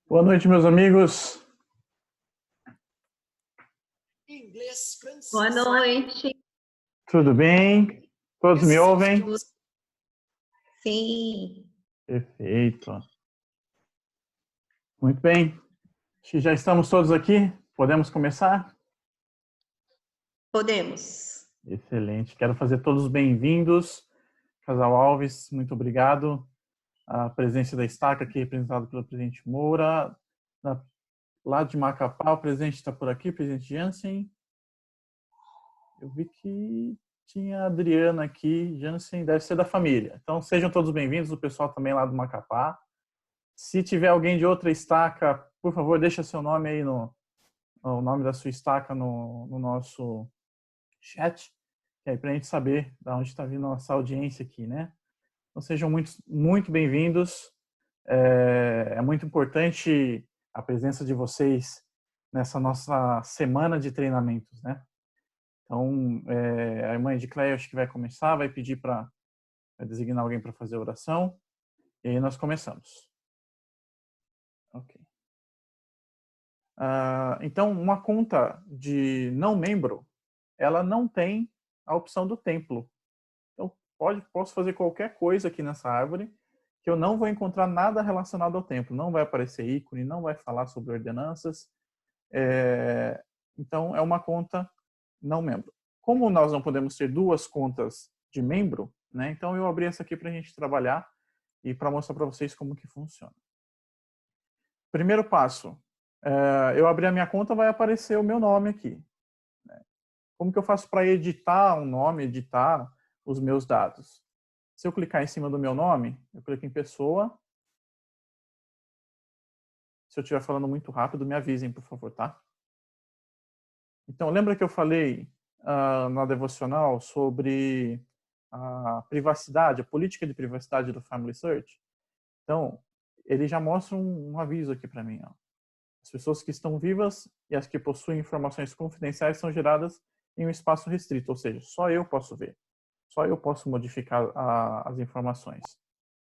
Boa noite, meus amigos. Boa noite. Tudo bem? Todos me ouvem? Sim. Perfeito. Muito bem. Acho que já estamos todos aqui. Podemos começar? Podemos. Excelente. Quero fazer todos bem-vindos. Casal Alves, muito obrigado. A presença da Estaca aqui, representada pelo presidente Moura. Lá de Macapá, o presidente está por aqui, presidente Jansen. Eu vi que tinha a Adriana aqui, Jansen deve ser da família. Então sejam todos bem-vindos, o pessoal também lá do Macapá. Se tiver alguém de outra estaca, por favor, deixa seu nome aí o nome da sua estaca no nosso chat, que aí para a gente saber de onde está vindo a nossa audiência aqui, né? Então sejam muito bem-vindos. É muito importante a presença de vocês nessa nossa semana de treinamentos, né? Então, a irmã Edicleia acho que vai começar, vai pedir para designar alguém para fazer a oração, e aí nós começamos. Ok. Então, uma conta de não membro, ela não tem a opção do templo. Então, posso fazer qualquer coisa aqui nessa árvore, que eu não vou encontrar nada relacionado ao templo. Não vai aparecer ícone, não vai falar sobre ordenanças. Então, é uma conta não membro. Como nós não podemos ter duas contas de membro, né? Então eu abri essa aqui para a gente trabalhar e para mostrar para vocês como que funciona. Primeiro passo, eu abri a minha conta, vai aparecer o meu nome aqui. Né? Como que eu faço para editar um nome, editar os meus dados? Se eu clicar em cima do meu nome, eu clico em pessoa. Se eu estiver falando muito rápido, me avisem, por favor, tá? Então, lembra que eu falei na devocional sobre a privacidade, a política de privacidade do Family Search? Então, ele já mostra um aviso aqui para mim. Ó. As pessoas que estão vivas e as que possuem informações confidenciais são geradas em um espaço restrito, ou seja, só eu posso ver. Só eu posso modificar as informações.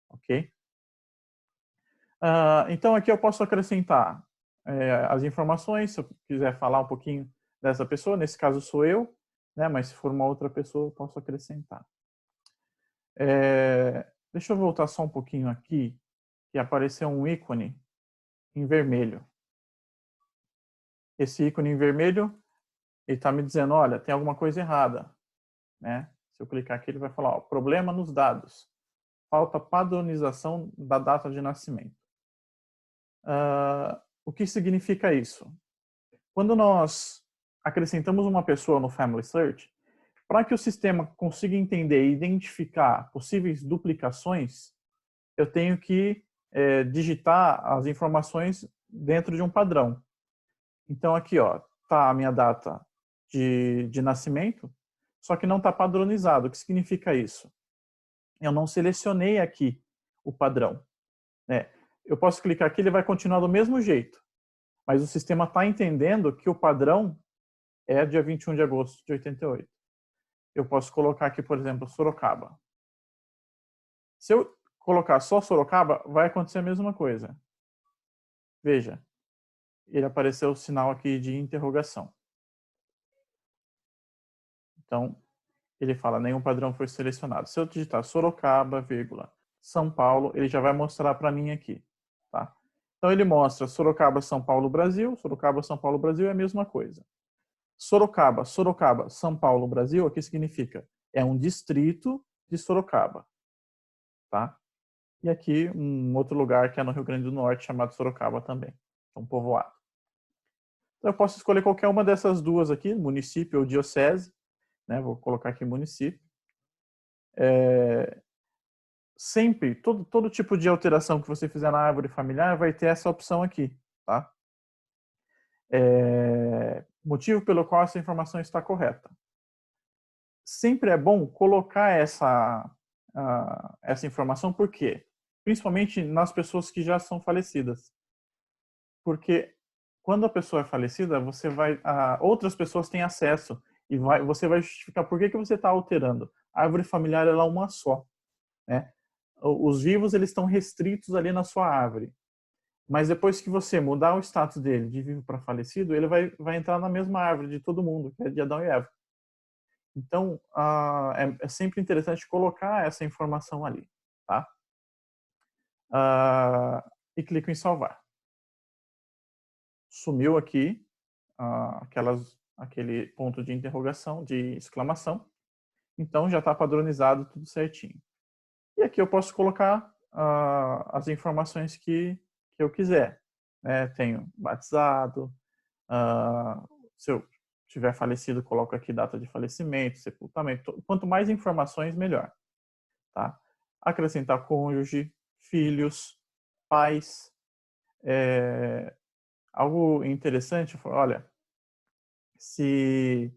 Ok? Então, aqui eu posso acrescentar as informações, se eu quiser falar um pouquinho dessa pessoa, nesse caso sou eu, né? Mas se for uma outra pessoa, eu posso acrescentar. Deixa eu voltar só um pouquinho aqui, que apareceu um ícone em vermelho. Esse ícone em vermelho, ele está me dizendo, olha, tem alguma coisa errada. Né? Se eu clicar aqui, ele vai falar, ó, problema nos dados. Falta padronização da data de nascimento. O que significa isso? Quando nós acrescentamos uma pessoa no Family Search, para que o sistema consiga entender e identificar possíveis duplicações, eu tenho que digitar as informações dentro de um padrão. Então aqui está a minha data de nascimento, só que não está padronizado. O que significa isso? Eu não selecionei aqui o padrão. Né? Eu posso clicar aqui, ele vai continuar do mesmo jeito. Mas o sistema está entendendo que o padrão é dia 21 de agosto de 88. Eu posso colocar aqui, por exemplo, Sorocaba. Se eu colocar só Sorocaba, vai acontecer a mesma coisa. Veja, ele apareceu o sinal aqui de interrogação. Então, ele fala, nenhum padrão foi selecionado. Se eu digitar Sorocaba, vírgula, São Paulo, ele já vai mostrar para mim aqui. Tá? Então, ele mostra Sorocaba, São Paulo, Brasil. Sorocaba, São Paulo, Brasil é a mesma coisa. Sorocaba, São Paulo, Brasil, o que significa? É um distrito de Sorocaba. Tá? E aqui um outro lugar que é no Rio Grande do Norte, chamado Sorocaba também. É um povoado. Então, eu posso escolher qualquer uma dessas duas aqui, município ou diocese. Né? Vou colocar aqui município. Sempre, todo tipo de alteração que você fizer na árvore familiar vai ter essa opção aqui. Tá? Motivo pelo qual essa informação está correta. Sempre é bom colocar essa informação, por quê? Principalmente nas pessoas que já são falecidas. Porque quando a pessoa é falecida, outras pessoas têm acesso e você vai justificar por que você está alterando. A árvore familiar ela é uma só. Né? os vivos eles estão restritos ali na sua árvore. Mas depois que você mudar o status dele de vivo para falecido, ele vai entrar na mesma árvore de todo mundo, que é de Adão e Eva. Então, é sempre interessante colocar essa informação ali, tá? E clico em salvar. Sumiu aqui aquele ponto de interrogação, de exclamação. Então, já está padronizado tudo certinho. E aqui eu posso colocar as informações que eu quiser. Tenho batizado, se eu tiver falecido, coloco aqui data de falecimento, sepultamento. Quanto mais informações, melhor. Tá? Acrescentar cônjuge, filhos, pais. Algo interessante, olha, se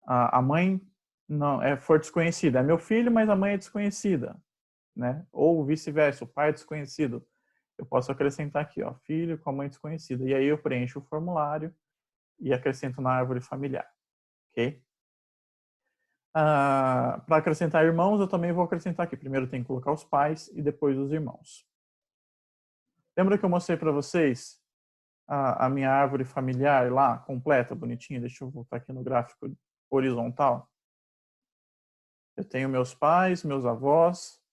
a mãe não for desconhecida, é meu filho, mas a mãe é desconhecida, né? Ou vice-versa, o pai é desconhecido. Eu posso acrescentar aqui, ó, filho com a mãe desconhecida. E aí eu preencho o formulário e acrescento na árvore familiar, ok? Para acrescentar irmãos, eu também vou acrescentar aqui. Primeiro tem que colocar os pais e depois os irmãos. Lembra que eu mostrei para vocês a minha árvore familiar lá, completa, bonitinha? Deixa eu voltar aqui no gráfico horizontal. Eu tenho meus pais, meus avós.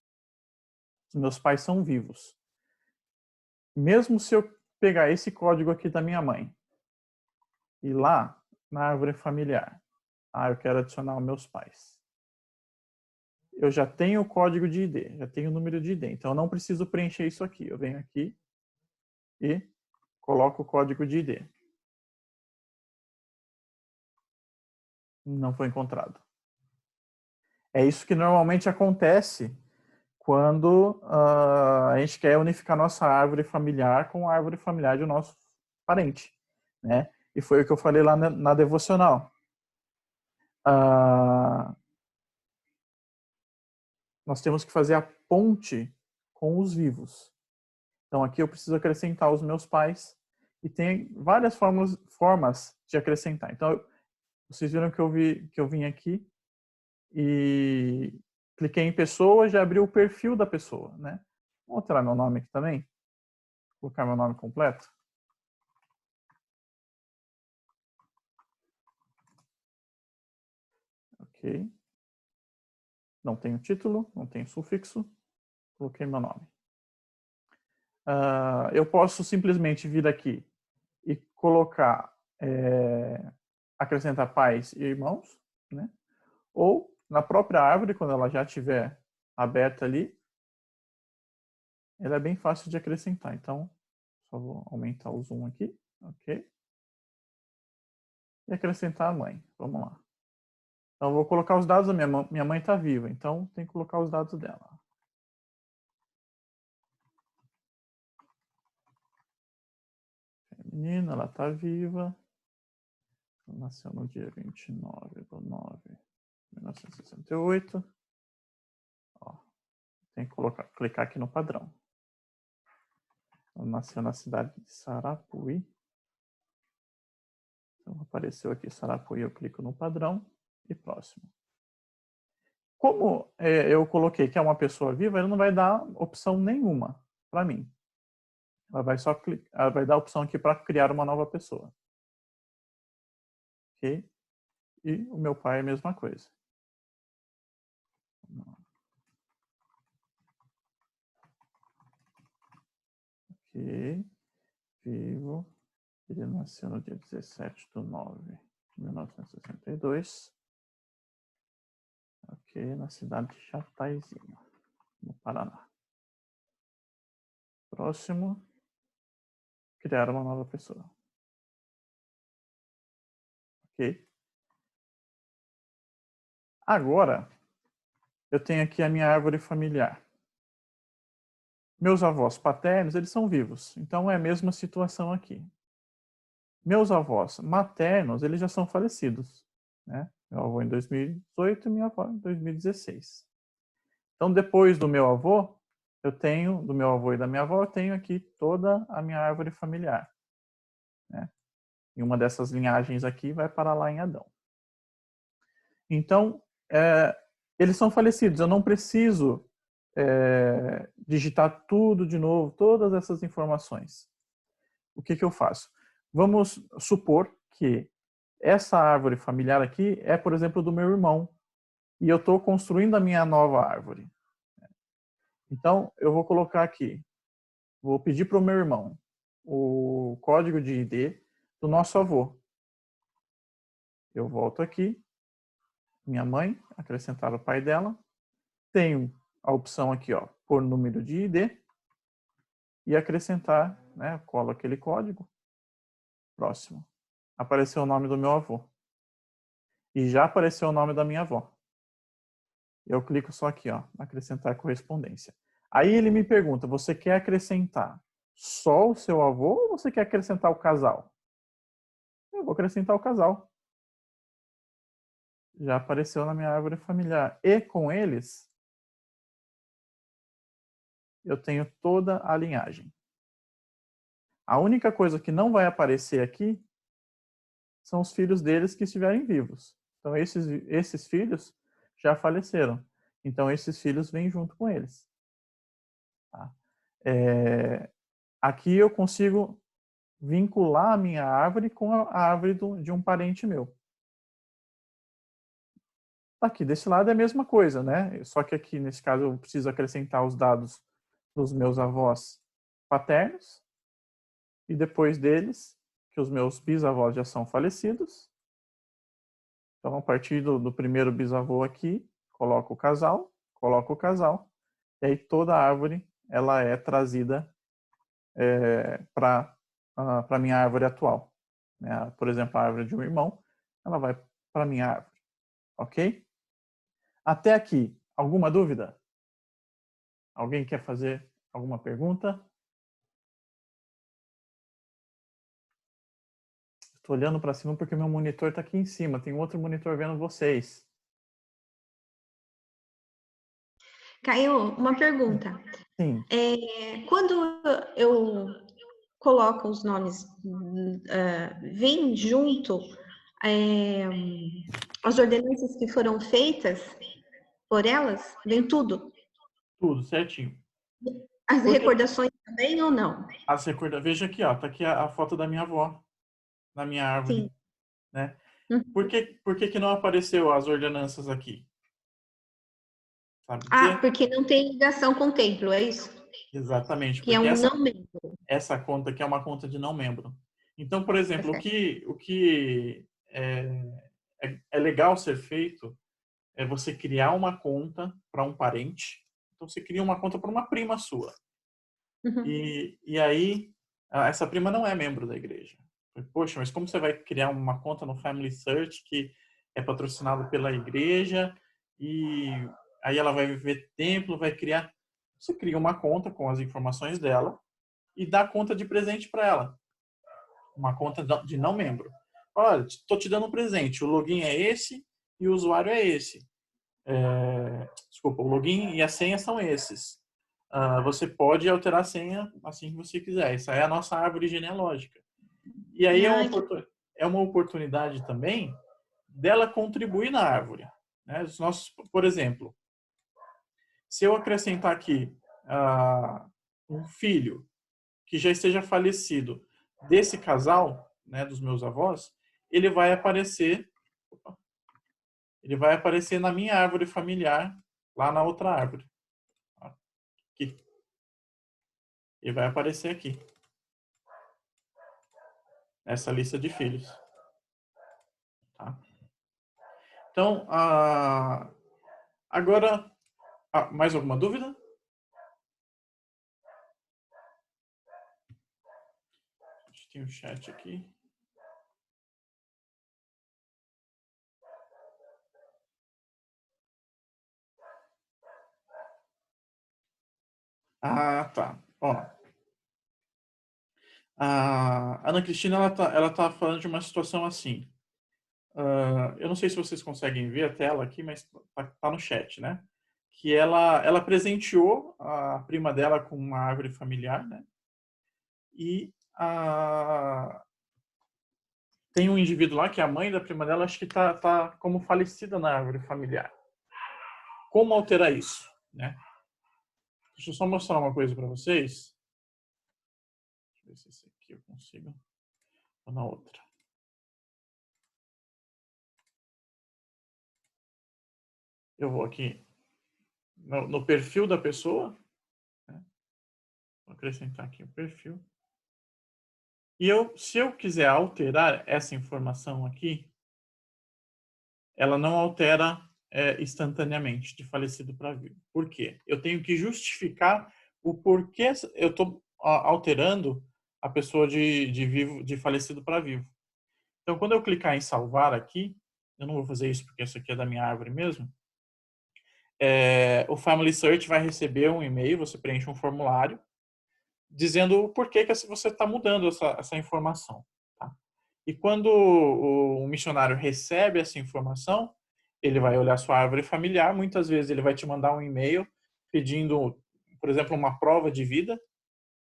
Os meus pais são vivos. Mesmo se eu pegar esse código aqui da minha mãe e lá na árvore familiar, eu quero adicionar os meus pais. Eu já tenho o código de ID, já tenho o número de ID. Então eu não preciso preencher isso aqui. Eu venho aqui e coloco o código de ID. Não foi encontrado. É isso que normalmente acontece quando a gente quer unificar nossa árvore familiar com a árvore familiar do nosso parente, né? E foi o que eu falei lá na devocional. Nós temos que fazer a ponte com os vivos. Então aqui eu preciso acrescentar os meus pais e tem várias formas de acrescentar. Então vocês viram que eu vim aqui e cliquei em pessoa, já abriu o perfil da pessoa, né? Vou alterar meu nome aqui também. Vou colocar meu nome completo. Ok. Não tenho título, não tenho sufixo. Coloquei meu nome. Eu posso simplesmente vir aqui e colocar, acrescentar pais e irmãos, né? Ou na própria árvore, quando ela já estiver aberta ali, ela é bem fácil de acrescentar. Então, só vou aumentar o zoom aqui, ok? E acrescentar a mãe. Vamos lá. Então, eu vou colocar os dados da minha mãe. Minha mãe está viva, então tem que colocar os dados dela. Menina, ela está viva. Nasceu no dia 29/9/1968. Ó, tem que clicar aqui no padrão. Ela nasceu na cidade de Sarapuí. Então, apareceu aqui Sarapuí, eu clico no padrão e próximo. Como eu coloquei que é uma pessoa viva, ele não vai dar opção nenhuma para mim. Ela vai dar a opção aqui para criar uma nova pessoa. Ok? E o meu pai é a mesma coisa. Ok. Vivo. Ele nasceu no dia 17/9/1962. Ok, na cidade de Jataizinho, no Paraná. Próximo. Criar uma nova pessoa. Ok. Agora, eu tenho aqui a minha árvore familiar. Meus avós paternos, eles são vivos. Então, é a mesma situação aqui. Meus avós maternos, eles já são falecidos. Né? Meu avô em 2018 e minha avó em 2016. Então, depois do meu avô, do meu avô e da minha avó, eu tenho aqui toda a minha árvore familiar. Né? E uma dessas linhagens aqui vai para lá em Adão. Então, eles são falecidos. Eu não preciso digitar tudo de novo, todas essas informações. O que eu faço? Vamos supor que essa árvore familiar aqui é, por exemplo, do meu irmão, e eu estou construindo a minha nova árvore. Então, eu vou colocar aqui, vou pedir para o meu irmão o código de ID do nosso avô. Eu volto aqui, minha mãe, acrescentar o pai dela, tenho a opção aqui, ó, por número de ID, e acrescentar, né, colo aquele código, próximo. Apareceu o nome do meu avô. E já apareceu o nome da minha avó. Eu clico só aqui, ó, acrescentar correspondência. Aí ele me pergunta, você quer acrescentar só o seu avô ou você quer acrescentar o casal? Eu vou acrescentar o casal. Já apareceu na minha árvore familiar. E com eles, eu tenho toda a linhagem. A única coisa que não vai aparecer aqui são os filhos deles que estiverem vivos. Então, esses filhos já faleceram. Então, esses filhos vêm junto com eles. Tá? Aqui eu consigo vincular a minha árvore com a árvore de um parente meu. Aqui desse lado é a mesma coisa, né? Só que aqui, nesse caso, eu preciso acrescentar os dados dos meus avós paternos e depois deles, que os meus bisavós já são falecidos. Então, a partir do primeiro bisavô aqui, coloco o casal, e aí toda a árvore ela é trazida para a minha árvore atual. Né? Por exemplo, a árvore de um irmão, ela vai para a minha árvore. Ok? Até aqui, alguma dúvida? Alguém quer fazer alguma pergunta? Estou olhando para cima porque meu monitor está aqui em cima. Tem outro monitor vendo vocês. Caio, uma pergunta. Sim. Quando eu coloco os nomes, vem junto as ordenanças que foram feitas por elas? Vem tudo? Tudo certinho. As Porque recordações também ou não? veja aqui, ó, tá aqui a foto da minha avó na minha árvore, Sim. né? Uhum. Por que não apareceu as ordenanças aqui? Sabe Ah, dizer? porque não tem ligação com o templo, é isso? Exatamente, Que é porque um não membro. essa conta aqui é uma conta de não membro. Então, por Tá exemplo, certo. o que é legal ser feito é você criar uma conta para um parente. Então, você cria uma conta para uma prima sua. Uhum. E aí, essa prima não é membro da igreja. Poxa, mas como você vai criar uma conta no Family Search que é patrocinado pela igreja e aí ela vai ver templo, vai criar... Você cria uma conta com as informações dela e dá conta de presente para ela. Uma conta de não membro. Olha, estou te dando um presente. O login é esse e o usuário é esse. Desculpa, o login e a senha são esses. Você pode alterar a senha assim que você quiser. Essa é a nossa árvore genealógica. E aí Ah, é uma oportunidade também dela contribuir na árvore. Né? Por exemplo, se eu acrescentar aqui um filho que já esteja falecido desse casal, né, dos meus avós, ele vai aparecer na minha árvore familiar, lá na outra árvore. Aqui. Ele vai aparecer aqui. Essa lista de filhos. Tá? Então, agora, mais alguma dúvida? A gente tem um chat aqui. Tá. Ó, a Ana Cristina, ela tá falando de uma situação assim. Eu não sei se vocês conseguem ver a tela aqui, mas tá no chat, né? Que ela presenteou a prima dela com uma árvore familiar, né? E tem um indivíduo lá que é a mãe da prima dela, acho que tá como falecida na árvore familiar. Como alterar isso, né? Deixa eu só mostrar uma coisa para vocês. Deixa eu ver se esse aqui eu consigo. Ou na outra. Eu vou aqui no perfil da pessoa. Né? Vou acrescentar aqui o perfil. E se eu quiser alterar essa informação aqui, ela não altera instantaneamente de falecido para vivo. Por quê? Eu tenho que justificar o porquê eu estou alterando a pessoa de falecido para vivo. Então, quando eu clicar em salvar aqui, eu não vou fazer isso porque isso aqui é da minha árvore mesmo, o Family Search vai receber um e-mail, você preenche um formulário, dizendo o porquê que você está mudando essa informação. Tá? E quando o missionário recebe essa informação, ele vai olhar sua árvore familiar, muitas vezes ele vai te mandar um e-mail pedindo, por exemplo, uma prova de vida,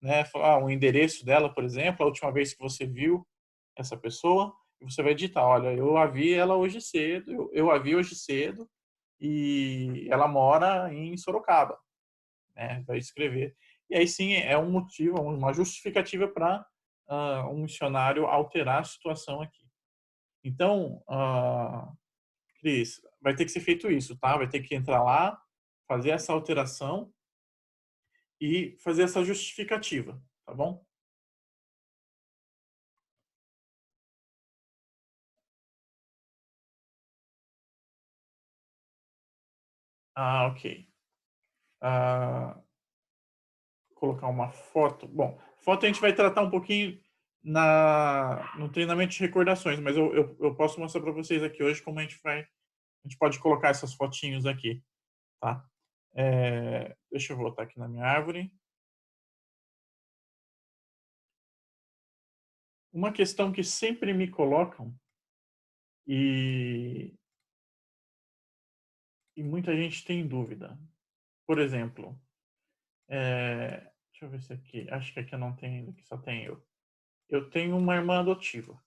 né? O endereço dela, por exemplo, a última vez que você viu essa pessoa, e você vai digitar, olha, eu a vi ela hoje cedo, eu a vi hoje cedo, e ela mora em Sorocaba, né? Vai escrever. E aí sim é um motivo, uma justificativa para um missionário alterar a situação aqui. Então, Cris, vai ter que ser feito isso, tá? Vai ter que entrar lá, fazer essa alteração e fazer essa justificativa, tá bom? Ok. Colocar uma foto. Bom, foto a gente vai tratar um pouquinho no treinamento de recordações, mas eu posso mostrar para vocês aqui hoje como a gente pode colocar essas fotinhos aqui, tá? Deixa eu voltar aqui na minha árvore. Uma questão que sempre me colocam e muita gente tem dúvida. Por exemplo, deixa eu ver se aqui, acho que aqui eu não tenho ainda, aqui só tem eu. Eu tenho uma irmã adotiva.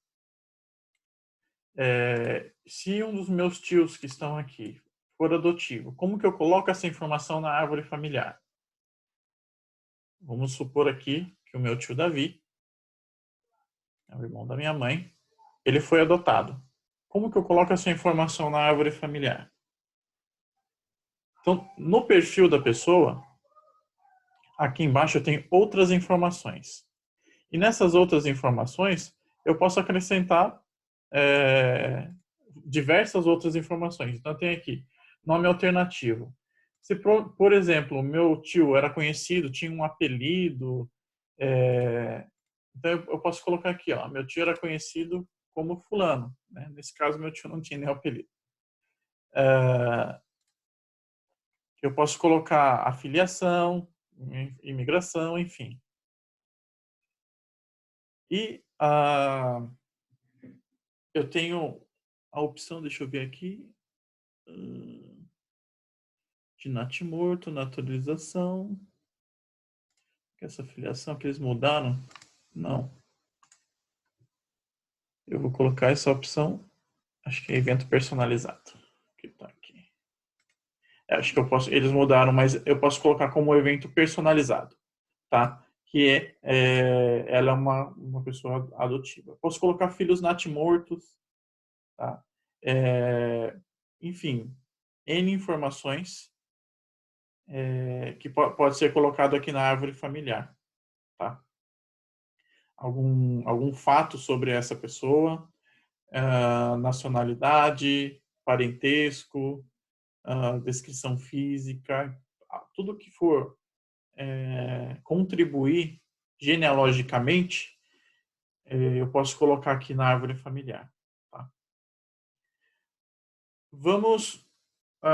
Se um dos meus tios que estão aqui for adotivo, como que eu coloco essa informação na árvore familiar? Vamos supor aqui que o meu tio Davi, é o irmão da minha mãe, ele foi adotado. Como que eu coloco essa informação na árvore familiar? Então, no perfil da pessoa, aqui embaixo eu tenho outras informações. E nessas outras informações, eu posso acrescentar diversas outras informações. Então, tem aqui, nome alternativo. Se, por exemplo, meu tio era conhecido, tinha um apelido, então eu posso colocar aqui, ó, meu tio era conhecido como fulano. Né? Nesse caso, meu tio não tinha nem apelido. Eu posso colocar afiliação, imigração, enfim. E eu tenho a opção, deixa eu ver aqui, de natimorto, naturalização. Essa filiação que eles mudaram? Não. Eu vou colocar essa opção, acho que é evento personalizado. Que tá aqui. Acho que eles mudaram, mas eu posso colocar como evento personalizado, tá? Que ela é uma pessoa adotiva. Posso colocar filhos natimortos, tá? Enfim, N informações que pode ser colocado aqui na árvore familiar, tá? Algum fato sobre essa pessoa, nacionalidade, parentesco, descrição física, tudo que for contribuir genealogicamente, eu posso colocar aqui na árvore familiar. Tá? Vamos.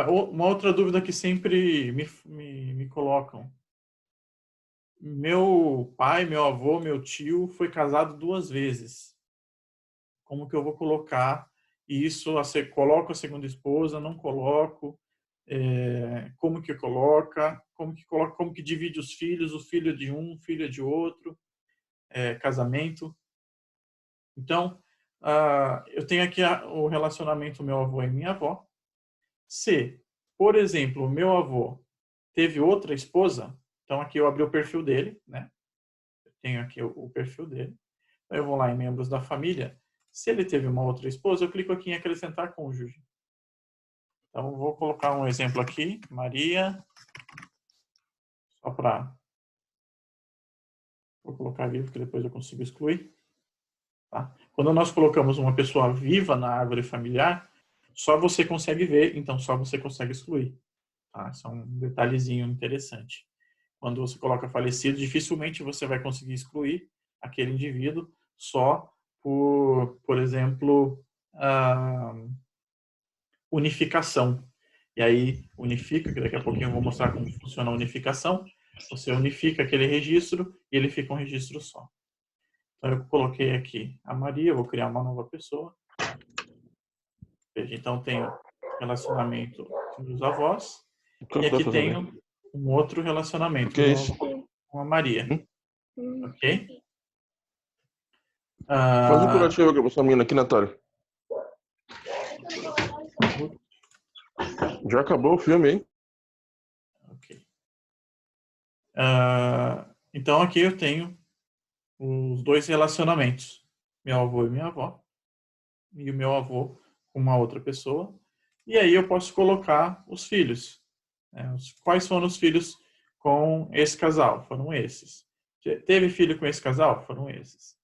Uma outra dúvida que sempre me colocam. Meu pai, meu avô, meu tio foi casado 2 vezes. Como que eu vou colocar isso? Coloco a segunda esposa, não coloco? Como que coloca? Como que divide os filhos? O filho de um, o filho de outro? Casamento? Então, eu tenho aqui o relacionamento meu avô e minha avó. Se, por exemplo, meu avô teve outra esposa, Então, aqui eu abri o perfil dele, né? Eu tenho aqui o perfil dele. Então, eu vou lá em membros da família. Se ele teve uma outra esposa, eu clico aqui em acrescentar cônjuge. Então, vou colocar um exemplo aqui, Maria, só para... Vou colocar vivo, porque depois eu consigo excluir. Tá? Quando nós colocamos uma pessoa viva na árvore familiar, só você consegue ver, então só você consegue excluir. Tá? Isso é um detalhezinho interessante. Quando você coloca falecido, dificilmente você vai conseguir excluir aquele indivíduo só por exemplo, unificação. E aí unifica, que daqui a pouquinho eu vou mostrar como funciona a unificação. Você unifica aquele registro e ele fica um registro só. Então eu coloquei aqui a Maria, vou criar uma nova pessoa. Veja, então tenho relacionamento dos avós e aqui tenho um outro relacionamento que é isso? com a Maria. Ok? Faz um curativo aqui pra essa menina aqui, Natália. Já acabou o filme, hein? Ok. Então aqui eu tenho os dois relacionamentos. Meu avô e minha avó. E o meu avô com uma outra pessoa. E aí eu posso colocar os filhos. Né? Quais foram os filhos com esse casal? Foram esses. Teve filho com esse casal? Foram esses.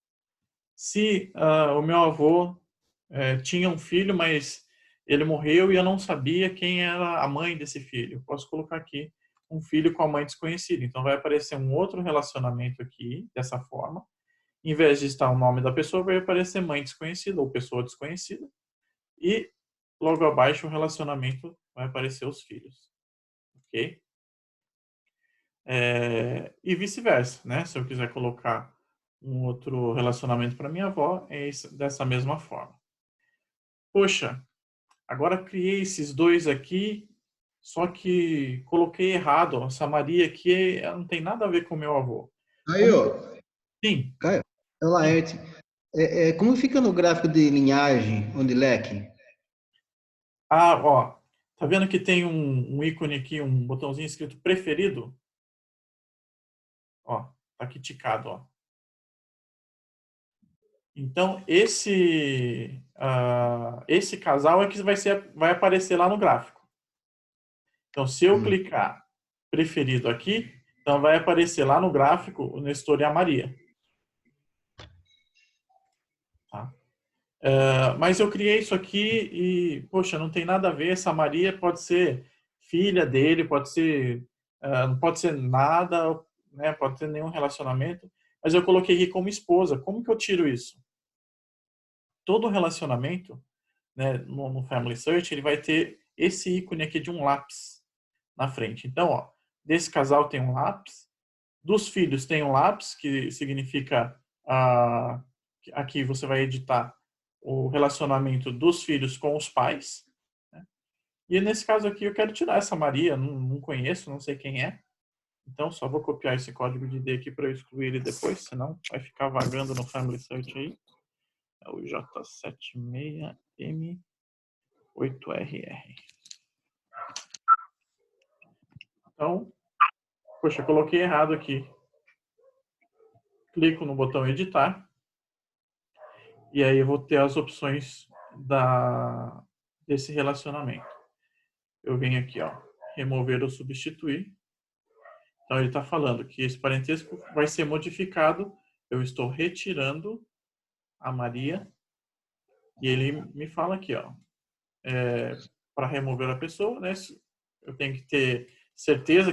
Se o meu avô tinha um filho, mas ele morreu e eu não sabia quem era a mãe desse filho, eu posso colocar aqui um filho com a mãe desconhecida. Então vai aparecer um outro relacionamento aqui, dessa forma. Em vez de estar o nome da pessoa, vai aparecer mãe desconhecida ou pessoa desconhecida. E logo abaixo o relacionamento vai aparecer os filhos. Ok? E vice-versa, né? Se eu quiser colocar um outro relacionamento para minha avó, é dessa mesma forma. Poxa, agora criei esses dois aqui, só que coloquei errado. Essa Maria aqui ela não tem nada a ver com meu avô. Aí, ó, Sim. Caio, é o Laerte. Como fica no gráfico de linhagem, onde leque? Ó, tá vendo que tem um ícone aqui, um botãozinho escrito preferido? Ó, tá aqui ticado, ó. Então, esse casal é que vai aparecer lá no gráfico. Então, se eu clicar preferido aqui, então vai aparecer lá no gráfico o Nestor e a Maria. Tá? Mas eu criei isso aqui e, poxa, não tem nada a ver. Essa Maria pode ser filha dele, não pode ser nada, né? Pode ter nenhum relacionamento. Mas eu coloquei aqui como esposa. Como que eu tiro isso? Todo relacionamento, né, no Family Search, ele vai ter esse ícone aqui de um lápis na frente. Então, ó, desse casal tem um lápis, dos filhos tem um lápis, que significa aqui você vai editar o relacionamento dos filhos com os pais. Né? E nesse caso aqui eu quero tirar essa Maria, não conheço, não sei quem é. Então só vou copiar esse código de ID aqui para eu excluir ele depois, senão vai ficar vagando no Family Search aí. É o J76M8RR. Então, poxa, coloquei errado aqui. Clico no botão editar. E aí eu vou ter as opções desse relacionamento. Eu venho aqui, ó, remover ou substituir. Então ele está falando que esse parentesco vai ser modificado. Eu estou retirando a Maria. E ele me fala aqui, ó, para remover a pessoa, né? Eu tenho que ter certeza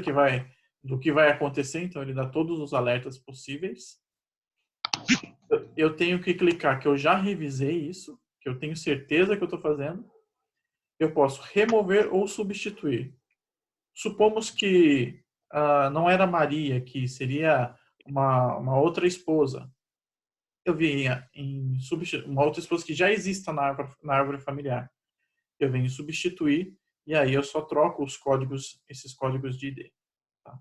do que vai acontecer, então ele dá todos os alertas possíveis. Eu tenho que clicar que eu já revisei isso, que eu tenho certeza que eu estou fazendo. Eu posso remover ou substituir. Supomos que não era Maria, que seria uma outra esposa. Eu vinha em substituir uma outra esposa que já exista na árvore familiar. Eu venho substituir e aí eu só troco esses códigos de ID. Tá?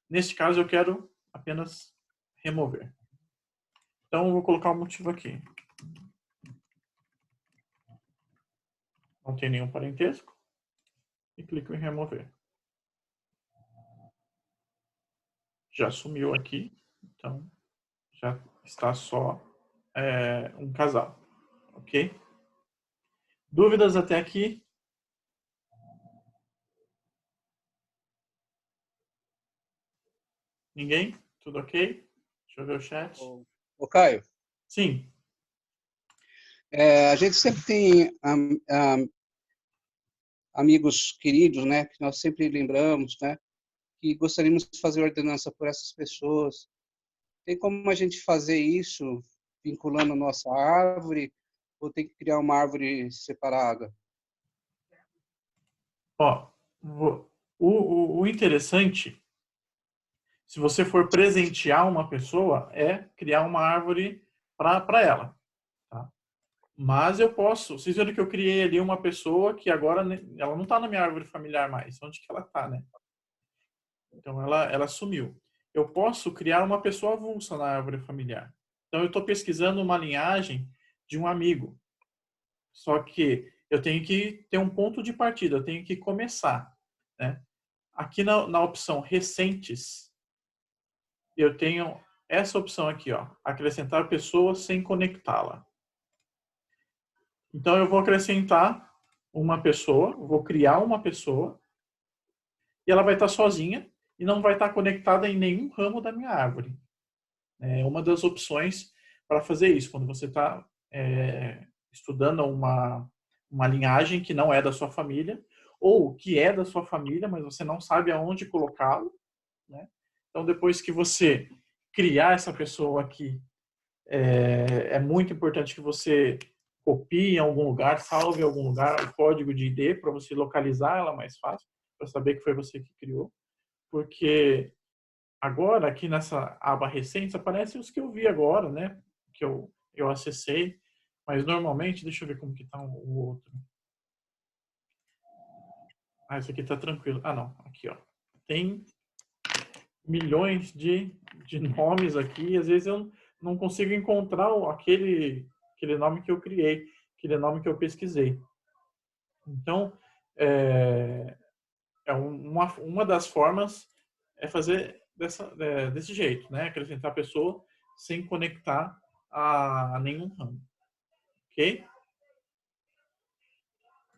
Neste caso, eu quero apenas remover. Então, eu vou colocar um motivo aqui. Não tem nenhum parentesco. E clico em remover. já sumiu aqui, então já está só um casal, ok? Dúvidas até aqui? Ninguém? Tudo ok? Deixa eu ver o chat. Ô Caio, Sim. a gente sempre tem amigos queridos, né, que nós sempre lembramos, né, que gostaríamos de fazer ordenança por essas pessoas. Tem como a gente fazer isso vinculando a nossa árvore ou tem que criar uma árvore separada? Ó, o interessante, se você for presentear uma pessoa, é criar uma árvore para ela. Tá? Mas eu posso, vocês viram que eu criei ali uma pessoa que agora ela não está na minha árvore familiar mais. Onde que ela está, né? Então ela sumiu. Eu posso criar uma pessoa avulsa na árvore familiar. Então eu estou pesquisando uma linhagem de um amigo. Só que eu tenho que ter um ponto de partida, eu tenho que começar. Né? Aqui na opção recentes, eu tenho essa opção aqui, ó, acrescentar pessoa sem conectá-la. Então eu vou acrescentar uma pessoa, vou criar uma pessoa, e ela vai estar sozinha e não vai estar conectada em nenhum ramo da minha árvore. É uma das opções para fazer isso, quando você está estudando uma linhagem que não é da sua família, ou que é da sua família, mas você não sabe aonde colocá-lo. Né? Então, depois que você criar essa pessoa aqui, é muito importante que você copie em algum lugar, salve em algum lugar o código de ID para você localizar ela mais fácil, para saber que foi você que criou. Porque agora, aqui nessa aba recentes, aparecem os que eu vi agora, né? Que eu acessei. Mas normalmente, deixa eu ver como que está o outro. Ah, esse aqui está tranquilo. Ah, não. Aqui, ó. Tem milhões de nomes aqui. E às vezes eu não consigo encontrar aquele nome que eu criei, aquele nome que eu pesquisei. Então, uma das formas é fazer desse jeito, né? Acrescentar a pessoa sem conectar a nenhum ramo. Ok?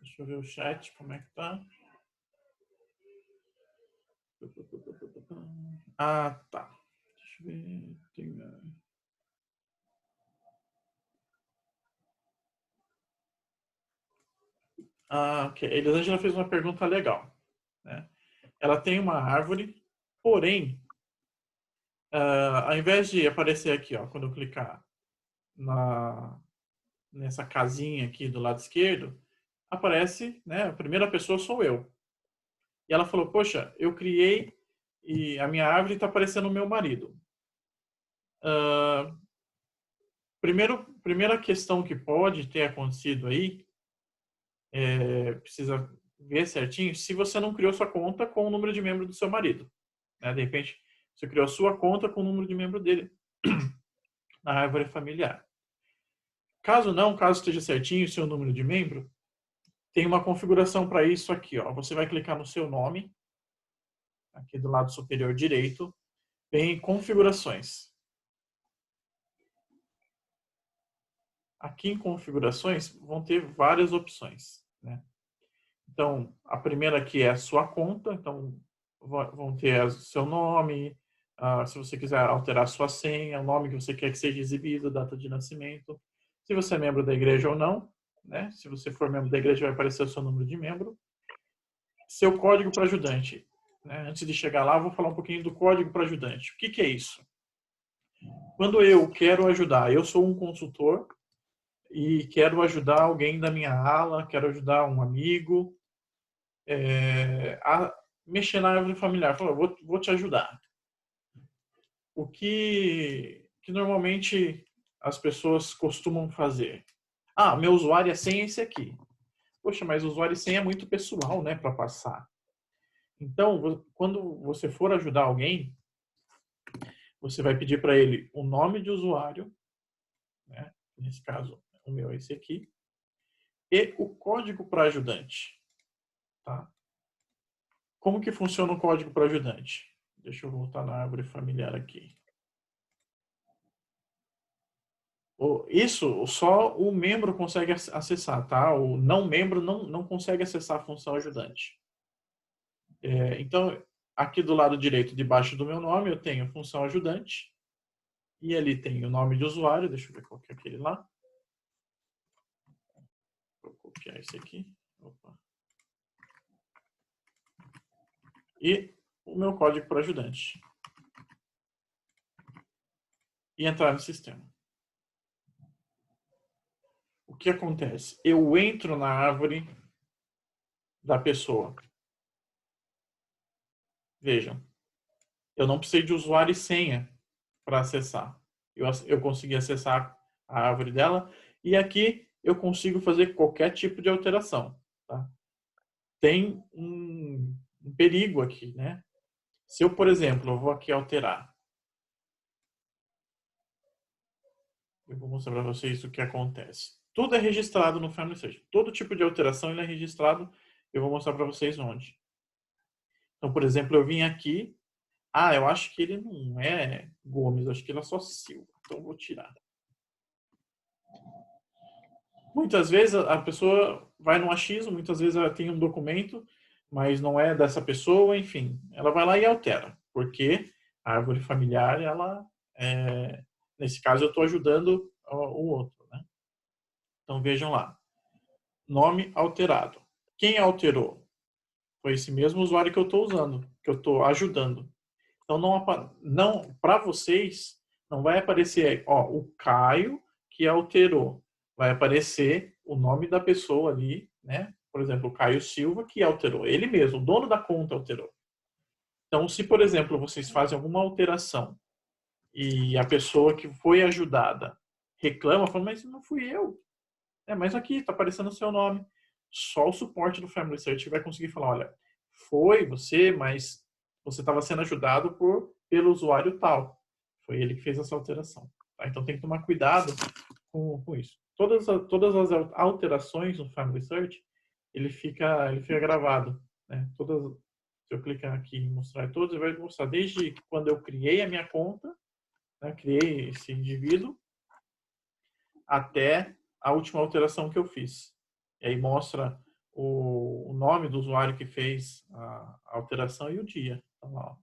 Deixa eu ver o chat, como é que tá. Ah, tá. Deixa eu ver. Ok. A Elisângela fez uma pergunta legal. Né? Ela tem uma árvore, porém, ao invés de aparecer aqui, ó, quando eu clicar nessa casinha aqui do lado esquerdo, aparece, né, a primeira pessoa sou eu. E ela falou, poxa, eu criei e a minha árvore está parecendo o meu marido. Primeira questão que pode ter acontecido aí, precisa ver certinho, se você não criou sua conta com o número de membro do seu marido. Né? De repente, você criou a sua conta com o número de membro dele na árvore familiar. Caso não, caso esteja certinho o seu número de membro, tem uma configuração para isso aqui. Ó. Você vai clicar no seu nome, aqui do lado superior direito, tem configurações. Aqui em configurações vão ter várias opções. Né? Então, a primeira aqui é a sua conta, então vão ter o seu nome, se você quiser alterar a sua senha, o nome que você quer que seja exibido, data de nascimento, se você é membro da igreja ou não, né? Se você for membro da igreja vai aparecer o seu número de membro, seu código para ajudante. Né? Antes de chegar lá, eu vou falar um pouquinho do código para ajudante. O que é isso? Quando eu quero ajudar, eu sou um consultor e quero ajudar alguém da minha ala, quero ajudar um amigo, a mexer na árvore familiar. Falou, vou te ajudar. O que normalmente as pessoas costumam fazer? Ah, meu usuário e senha é esse aqui. Poxa, mas o usuário e senha é muito pessoal, né, para passar. Então, quando você for ajudar alguém, você vai pedir para ele o nome de usuário, né? Nesse caso, o meu é esse aqui, e o código para ajudante. Tá? Como que funciona o código para ajudante? Deixa eu voltar na árvore familiar aqui. Isso só o membro consegue acessar, tá? O não membro não consegue acessar a função ajudante. Então, aqui do lado direito, debaixo do meu nome, eu tenho a função ajudante. E ali tem o nome de usuário. Deixa eu ver qual que é aquele lá. Vou copiar esse aqui. Opa. E o meu código para ajudante. E entrar no sistema. O que acontece? Eu entro na árvore da pessoa. Vejam, eu não precisei de usuário e senha para acessar. Eu consegui acessar a árvore dela e aqui eu consigo fazer qualquer tipo de alteração. Tá? Tem um perigo aqui, né? Se eu, por exemplo, eu vou aqui alterar. Eu vou mostrar para vocês o que acontece. Tudo é registrado no Family Search. Todo tipo de alteração ele é registrado. Eu vou mostrar para vocês onde. Então, por exemplo, eu vim aqui. Eu acho que ele não é Gomes. Eu acho que ele é só Silva. Então, eu vou tirar. Muitas vezes a pessoa vai no achismo. Muitas vezes ela tem um documento, mas não é dessa pessoa. Enfim, ela vai lá e altera. Porque a árvore familiar, nesse caso, eu estou ajudando o outro, né? Então, vejam lá. Nome alterado. Quem alterou? Foi esse mesmo usuário que eu estou usando, que eu estou ajudando. Então, não para vocês, não vai aparecer o Caio que alterou. Vai aparecer o nome da pessoa ali, né? Por exemplo, o Caio Silva que alterou. Ele mesmo, o dono da conta alterou. Então, se, por exemplo, vocês fazem alguma alteração e a pessoa que foi ajudada reclama, fala, mas não fui eu. Mas aqui está aparecendo o seu nome. Só o suporte do Family Search vai conseguir falar, olha, foi você, mas você estava sendo ajudado pelo usuário tal. Foi ele que fez essa alteração. Tá? Então tem que tomar cuidado com isso. Todas as alterações no Family Search, ele fica gravado. Né? Se eu clicar aqui em mostrar todos, ele vai mostrar desde quando eu criei a minha conta, né? Criei esse indivíduo, até a última alteração que eu fiz. E aí mostra o nome do usuário que fez a alteração e o dia. Então, lá,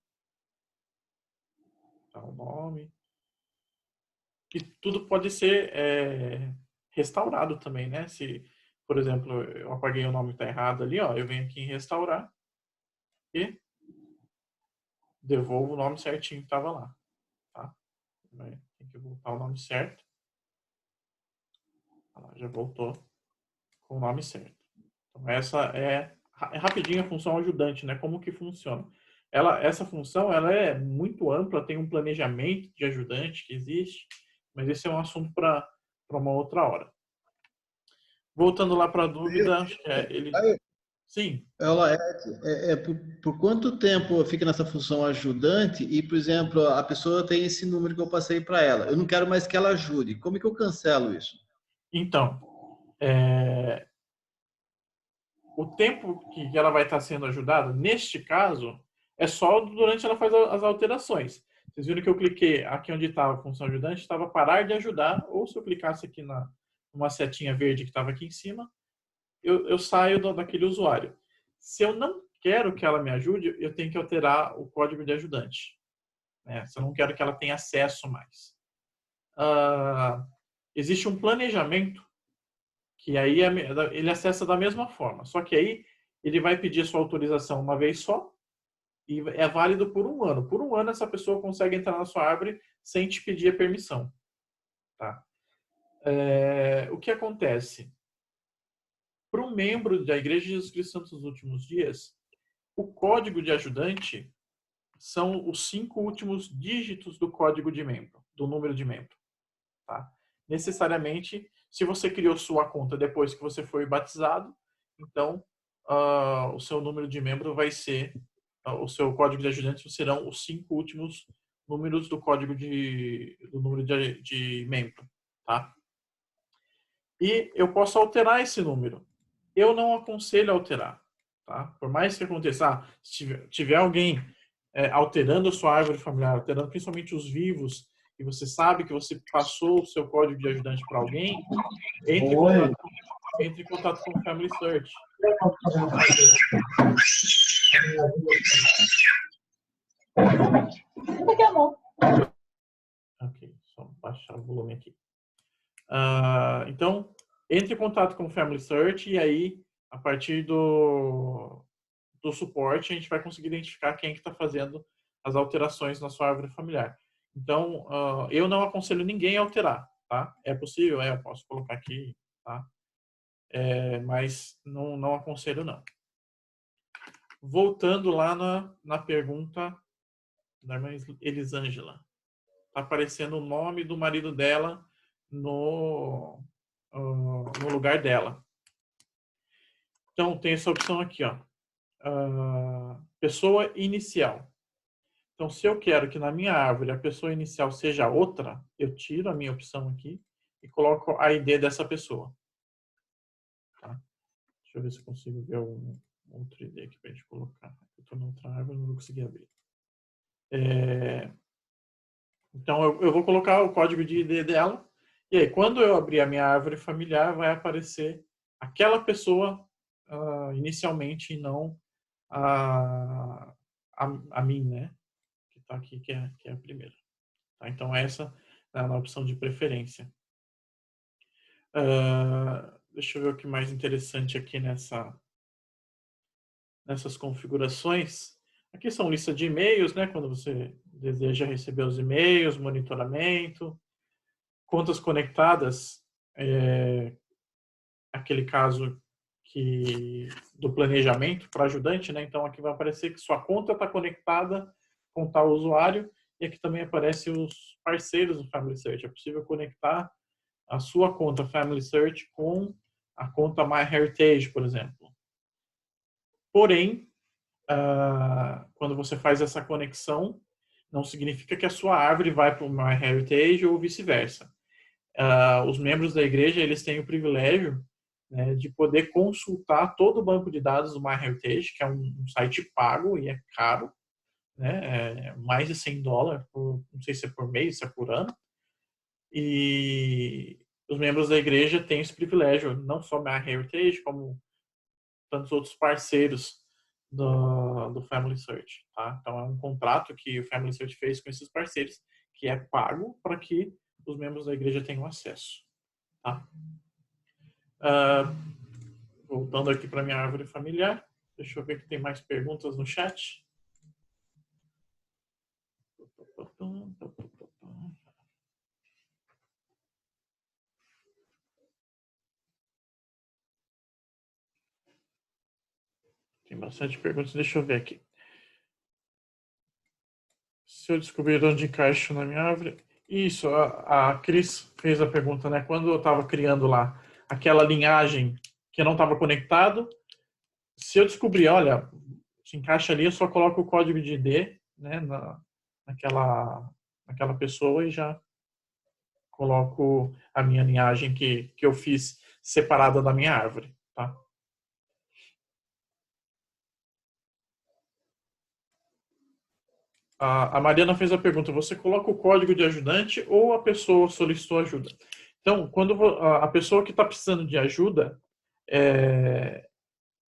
tá o nome. E tudo pode ser restaurado também, né? Se, por exemplo, eu apaguei o nome que está errado ali, eu venho aqui em restaurar e devolvo o nome certinho que estava lá. Tá? Tem que voltar o nome certo. Já voltou com o nome certo. Então, essa é rapidinho a função ajudante, né? Como que funciona? Essa função ela é muito ampla, tem um planejamento de ajudante que existe, mas esse é um assunto para uma outra hora. Voltando lá para a dúvida, acho que ele... Sim. Ela por quanto tempo fica nessa função ajudante e, por exemplo, a pessoa tem esse número que eu passei para ela. Eu não quero mais que ela ajude. Como é que eu cancelo isso? Então, o tempo que ela vai estar sendo ajudada, neste caso, é só durante ela faz as alterações. Vocês viram que eu cliquei aqui onde estava a função ajudante, estava parar de ajudar, ou se eu clicasse aqui numa setinha verde que estava aqui em cima, eu saio daquele usuário. Se eu não quero que ela me ajude, eu tenho que alterar o código de ajudante. Né? Se eu não quero que ela tenha acesso mais. Existe um planejamento que aí ele acessa da mesma forma. Só que aí ele vai pedir a sua autorização uma vez só e é válido por 1 ano. Por 1 ano essa pessoa consegue entrar na sua árvore sem te pedir a permissão. Tá? O que acontece? Para um membro da Igreja de Jesus Cristo Santos dos Últimos Dias, o código de ajudante são os 5 últimos dígitos do código de membro, do número de membro. Tá? Necessariamente, se você criou sua conta depois que você foi batizado, então o seu número de membro vai ser, o seu código de ajudante serão os 5 últimos números do código do número de membro. Tá? E eu posso alterar esse número. Eu não aconselho alterar. Tá? Por mais que aconteça, se tiver alguém alterando a sua árvore familiar, alterando principalmente os vivos, e você sabe que você passou o seu código de ajudante para alguém, entre em contato com o Family Search. Ok, só baixar o volume aqui. Então, entre em contato com o Family Search e aí, a partir do suporte, a gente vai conseguir identificar quem que está fazendo as alterações na sua árvore familiar. Então, eu não aconselho ninguém a alterar, tá? É possível, eu posso colocar aqui, tá? Mas não aconselho, não. Voltando lá na pergunta da irmã Elisângela. Está aparecendo o nome do marido dela no lugar dela. Então, tem essa opção aqui, ó. Pessoa inicial. Então, se eu quero que na minha árvore a pessoa inicial seja outra, eu tiro a minha opção aqui e coloco a ID dessa pessoa. Tá? Deixa eu ver se eu consigo ver um outro ID aqui para a gente colocar. Eu estou na outra árvore, não vou conseguir abrir. Então, eu vou colocar o código de ID dela. E aí, quando eu abrir a minha árvore familiar, vai aparecer aquela pessoa inicialmente e não a mim, né? Que está aqui, que é a primeira. Tá? Então, essa é a opção de preferência. Deixa eu ver o que mais interessante aqui nessas configurações. Aqui são listas de e-mails, né? Quando você deseja receber os e-mails, monitoramento, contas conectadas, aquele caso do planejamento para ajudante, né? Então aqui vai aparecer que sua conta está conectada com tal usuário e aqui também aparece os parceiros do Family Search. É possível conectar a sua conta Family Search com a conta MyHeritage, por exemplo. Porém, quando você faz essa conexão, não significa que a sua árvore vai para o MyHeritage ou vice-versa. Os membros da igreja, eles têm o privilégio, né, de poder consultar todo o banco de dados do MyHeritage, que é um site pago e é caro, né, mais de $100, não sei se é por mês, se é por ano. E os membros da igreja têm esse privilégio, não só MyHeritage, como tantos outros parceiros do Family Search. Tá? Então, é um contrato que o Family Search fez com esses parceiros, que é pago para que os membros da igreja tenham acesso. Tá? Voltando aqui para minha árvore familiar. Deixa eu ver que tem mais perguntas no chat. Tem bastante perguntas. Deixa eu ver aqui. Se eu descobrir onde encaixo na minha árvore... Isso, a Cris fez a pergunta, né? Quando eu estava criando lá aquela linhagem que não estava conectado, se eu descobrir, olha, se encaixa ali, eu só coloco o código de ID, né, naquela pessoa e já coloco a minha linhagem que eu fiz separada da minha árvore. Tá? A Mariana fez a pergunta, você coloca o código de ajudante ou a pessoa solicitou ajuda? Então, quando a pessoa que está precisando de ajuda,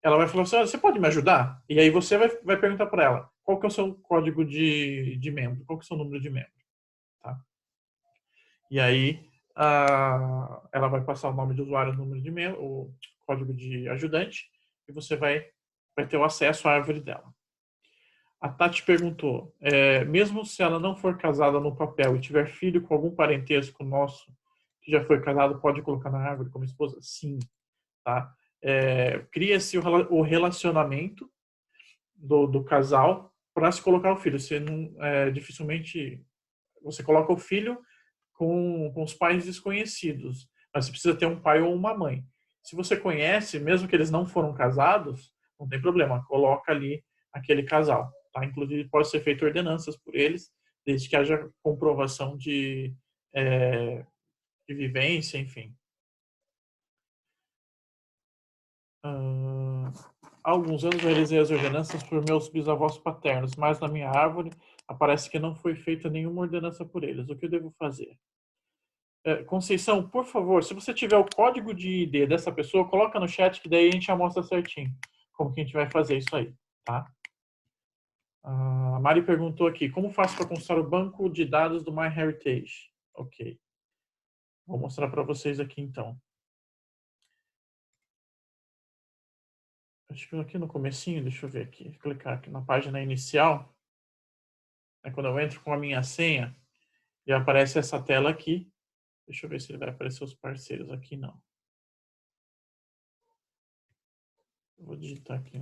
ela vai falar assim, você pode me ajudar? E aí você vai perguntar para ela, qual que é o seu código de membro? Qual que é o seu número de membro? Tá? E aí ela vai passar o nome de usuário, o número de membro, o código de ajudante, e você vai ter o acesso à árvore dela. A Tati perguntou, mesmo se ela não for casada no papel e tiver filho com algum parentesco nosso que já foi casado, pode colocar na árvore como esposa? Sim. Tá? Cria-se o relacionamento do casal para se colocar o filho. Você não, dificilmente você coloca o filho com os pais desconhecidos, mas você precisa ter um pai ou uma mãe. Se você conhece, mesmo que eles não foram casados, não tem problema, coloca ali aquele casal. Tá? Inclusive, pode ser feito ordenanças por eles, desde que haja comprovação de vivência, enfim. há alguns anos eu realizei as ordenanças por meus bisavós paternos, mas na minha árvore aparece que não foi feita nenhuma ordenança por eles. O que eu devo fazer? Conceição, por favor, se você tiver o código de ID dessa pessoa, coloca no chat que daí a gente já mostra certinho como que a gente vai fazer isso aí, tá? A Mari perguntou aqui, como faço para consultar o banco de dados do MyHeritage? Ok. Vou mostrar para vocês aqui então. Acho que aqui no comecinho, deixa eu ver aqui, clicar aqui na página inicial. Quando eu entro com a minha senha, já aparece essa tela aqui. Deixa eu ver se ele vai aparecer os parceiros aqui, não. Eu vou digitar aqui.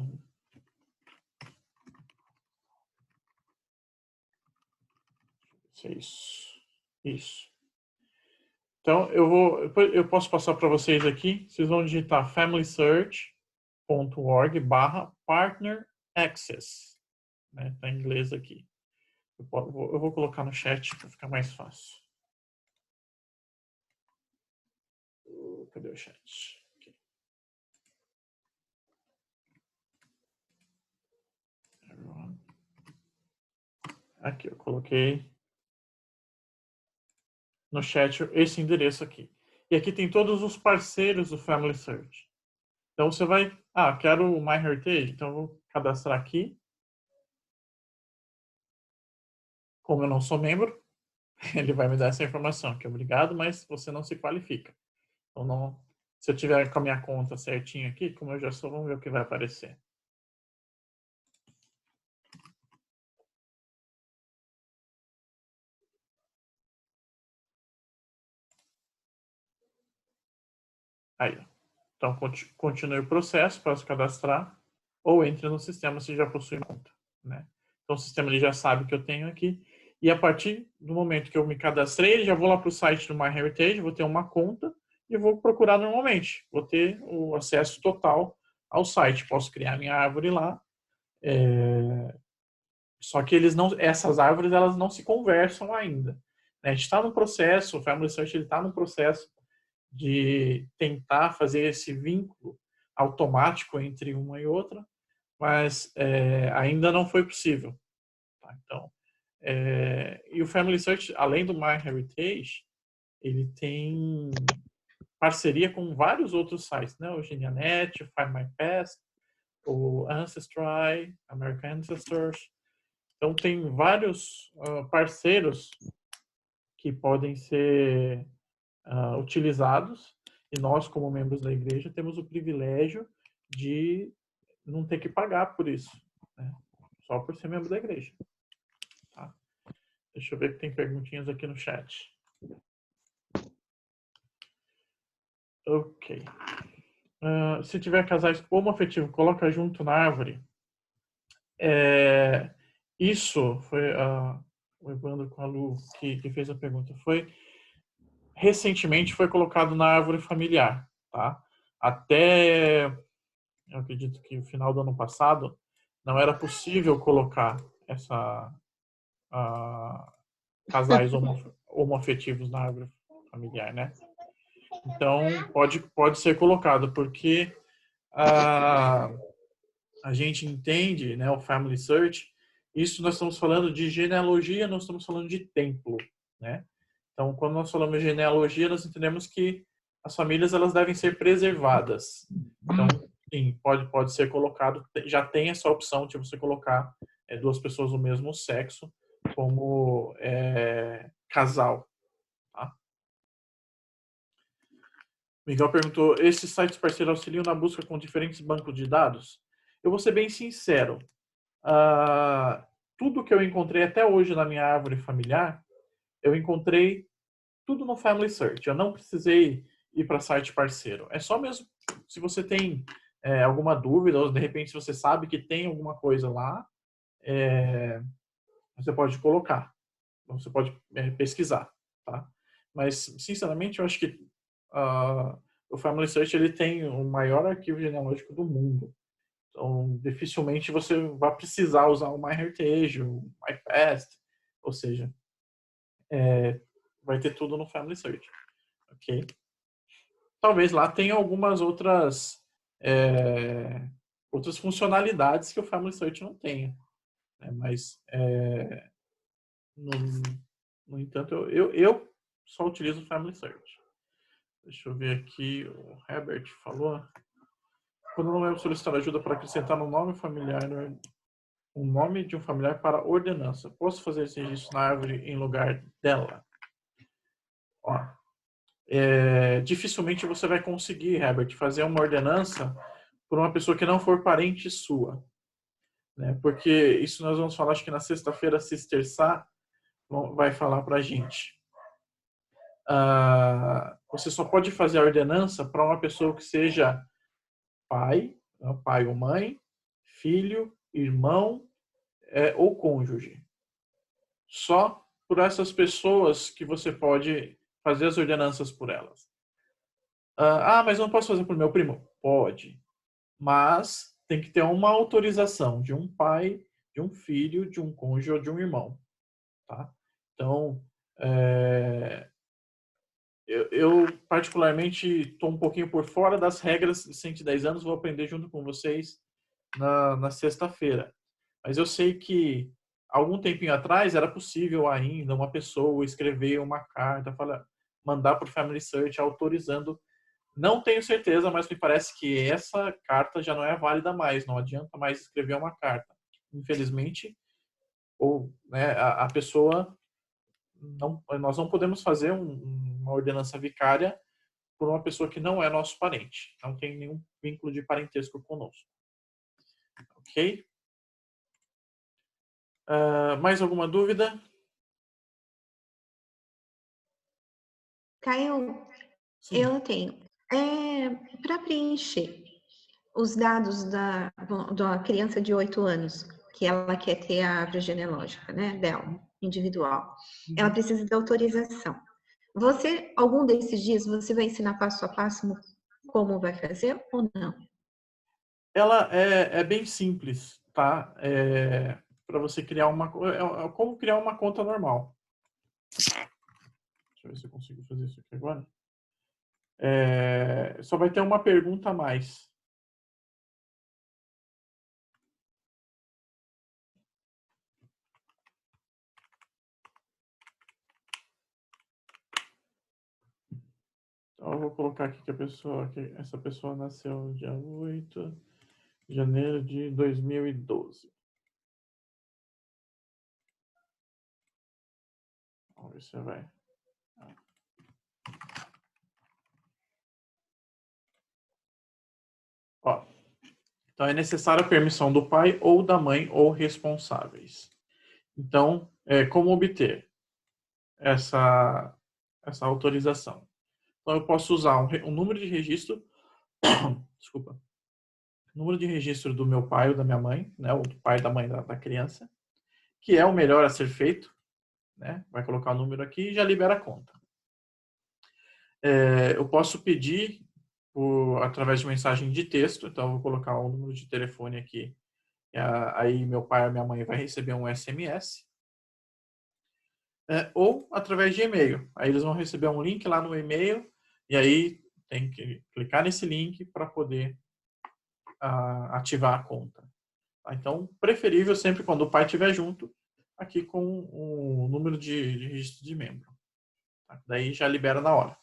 É isso. Isso. Então, eu posso passar para vocês aqui. Vocês vão digitar familysearch.org/partner access. Tá em inglês aqui. Eu vou colocar no chat para ficar mais fácil. Cadê o chat? Aqui, eu coloquei no chat esse endereço aqui. E aqui tem todos os parceiros do Family Search. Então você vai... quero o MyHeritage, então eu vou cadastrar aqui. Como eu não sou membro, ele vai me dar essa informação aqui. Obrigado, mas você não se qualifica. Então, não, se eu tiver com a minha conta certinho aqui, como eu já sou, vamos ver o que vai aparecer. Aí, então continue o processo para se cadastrar ou entre no sistema se já possui conta, né? Então o sistema ele já sabe que eu tenho aqui e a partir do momento que eu me cadastrei, já vou lá para o site do MyHeritage, vou ter uma conta e vou procurar normalmente. Vou ter o acesso total ao site, posso criar minha árvore lá. Só que essas árvores elas não se conversam ainda, né? A gente está no processo, o Family Search está no processo de tentar fazer esse vínculo automático entre uma e outra, mas ainda não foi possível. Tá? Então, e o Family Search, além do MyHeritage, ele tem parceria com vários outros sites, né? O GeniaNet, o Find My Past, o Ancestry, American Ancestors. Então, tem vários parceiros que podem ser utilizados e nós, como membros da igreja, temos o privilégio de não ter que pagar por isso, né? Só por ser membro da igreja. Tá? Deixa eu ver que tem perguntinhas aqui no chat. Ok. Se tiver casais homoafetivos, coloca junto na árvore. Isso foi o Evandro com a Lu que fez a pergunta. Recentemente foi colocado na árvore familiar, tá? Até, eu acredito que no final do ano passado, não era possível colocar casais homoafetivos na árvore familiar, né? Então, pode ser colocado, porque a gente entende, né, o Family Search, isso nós estamos falando de genealogia, nós estamos falando de templo, né? Então, quando nós falamos de genealogia, nós entendemos que as famílias elas devem ser preservadas. Então, sim, pode ser colocado, já tem essa opção de você colocar duas pessoas do mesmo sexo como casal. Tá? Miguel perguntou, esses sites parceiros auxiliam na busca com diferentes bancos de dados? Eu vou ser bem sincero. Tudo que eu encontrei até hoje na minha árvore familiar, eu encontrei tudo no Family Search. Eu não precisei ir para site parceiro. É só mesmo se você tem alguma dúvida, ou de repente se você sabe que tem alguma coisa lá, você pode colocar. Você pode pesquisar. Tá? Mas, sinceramente, eu acho que o Family Search ele tem o maior arquivo genealógico do mundo. Então, dificilmente você vai precisar usar o MyHeritage, o MyPast, ou seja, vai ter tudo no Family Search, ok? Talvez lá tenha algumas outras outras funcionalidades que o Family Search não tem. Né? Mas, no entanto, eu só utilizo o Family Search. Deixa eu ver aqui, o Herbert falou. Quando não é solicitar ajuda para acrescentar um nome familiar, um nome de um familiar para ordenança, posso fazer esse registro na árvore em lugar dela? Ó, dificilmente você vai conseguir, Herbert, fazer uma ordenança por uma pessoa que não for parente sua. Né? Porque isso nós vamos falar, acho que na sexta-feira, a Sister Sá vai falar para a gente. Você só pode fazer a ordenança para uma pessoa que seja pai ou mãe, filho, irmão ou cônjuge. Só por essas pessoas que você pode fazer as ordenanças por elas. Mas eu não posso fazer por meu primo? Pode. Mas tem que ter uma autorização de um pai, de um filho, de um cônjuge ou de um irmão. Tá? Então, eu particularmente estou um pouquinho por fora das regras de 110 anos, vou aprender junto com vocês na sexta-feira. Mas eu sei que algum tempinho atrás era possível ainda uma pessoa escrever uma carta, mandar para o Family Search autorizando. Não tenho certeza, mas me parece que essa carta já não é válida mais, não adianta mais escrever uma carta. Infelizmente, a pessoa nós não podemos fazer uma ordenança vicária por uma pessoa que não é nosso parente, não tem nenhum vínculo de parentesco conosco. Ok? Mais alguma dúvida? Caio, Sim. eu tenho. Para preencher os dados da criança de 8 anos, que ela quer ter a árvore genealógica, né, dela, individual, ela precisa de autorização. Algum desses dias, você vai ensinar passo a passo como vai fazer ou não? Ela é bem simples, tá? Para você criar como criar uma conta normal. Deixa eu ver se eu consigo fazer isso aqui agora. Só vai ter uma pergunta a mais. Então, eu vou colocar aqui que essa pessoa nasceu dia 8 de janeiro de 2012. Vamos ver se vai. Então, é necessária a permissão do pai ou da mãe ou responsáveis. Então, como obter essa autorização? Então, eu posso usar um número de registro, desculpa, número de registro do meu pai ou da minha mãe, né, ou do pai e da mãe da criança, que é o melhor a ser feito, né? Vai colocar o número aqui e já libera a conta. Eu posso pedir através de mensagem de texto, então eu vou colocar o número de telefone aqui, aí meu pai ou minha mãe vai receber um SMS, ou através de e-mail. Aí eles vão receber um link lá no e-mail e aí tem que clicar nesse link para poder ativar a conta. Então, preferível sempre quando o pai estiver junto, aqui com o número de registro de membro. Daí já libera na hora.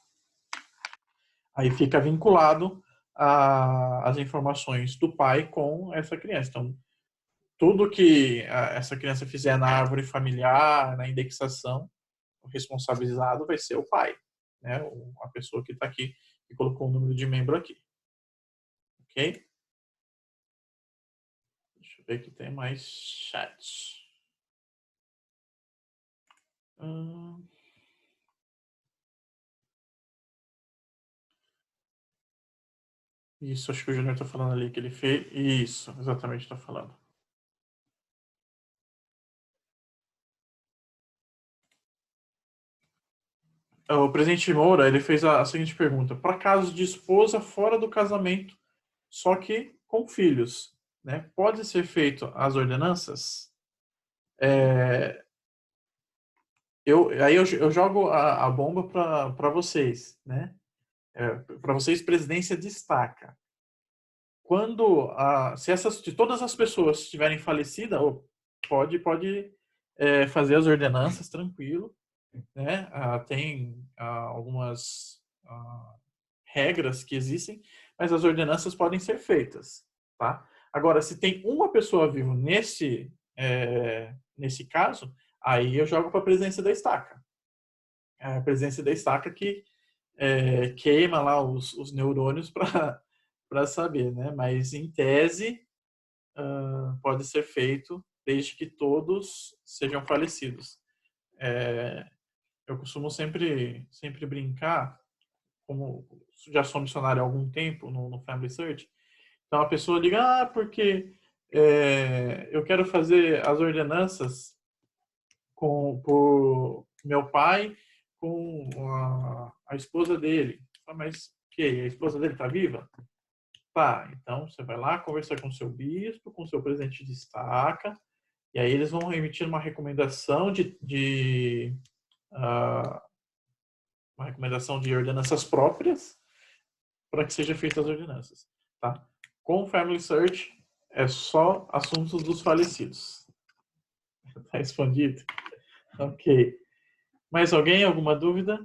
Aí fica vinculado as informações do pai com essa criança. Então, tudo que essa criança fizer na árvore familiar, na indexação, o responsabilizado vai ser o pai, né? A pessoa que está aqui e colocou o número de membro aqui. Ok? Deixa eu ver que tem mais chats. Isso, acho que o Júnior está falando ali que ele fez. Isso, exatamente está falando. O presidente Moura, ele fez a seguinte pergunta: para casos de esposa fora do casamento, só que com filhos, né? Pode ser feito as ordenanças? Aí eu jogo a bomba para vocês, né? Para vocês, presidência destaca. se todas as pessoas estiverem falecidas, pode fazer as ordenanças tranquilo, né? Tem algumas regras que existem, mas as ordenanças podem ser feitas, tá? Agora, se tem uma pessoa viva nesse caso, aí eu jogo para a presidência da estaca. A presidência da estaca que queima lá os neurônios para saber, né? Mas em tese pode ser feito desde que todos sejam falecidos. Eu costumo sempre brincar, como já sou missionário há algum tempo no Family Search, então a pessoa liga, porque eu quero fazer as ordenanças por meu pai com a esposa dele. Mas a esposa dele está viva? Tá, então você vai lá conversar com o seu bispo, com o seu presidente de estaca, e aí eles vão emitir uma recomendação uma recomendação de ordenanças próprias para que sejam feitas as ordenanças, tá? Com o Family Search é só assuntos dos falecidos. Tá respondido? Ok. Mais alguém? Alguma dúvida?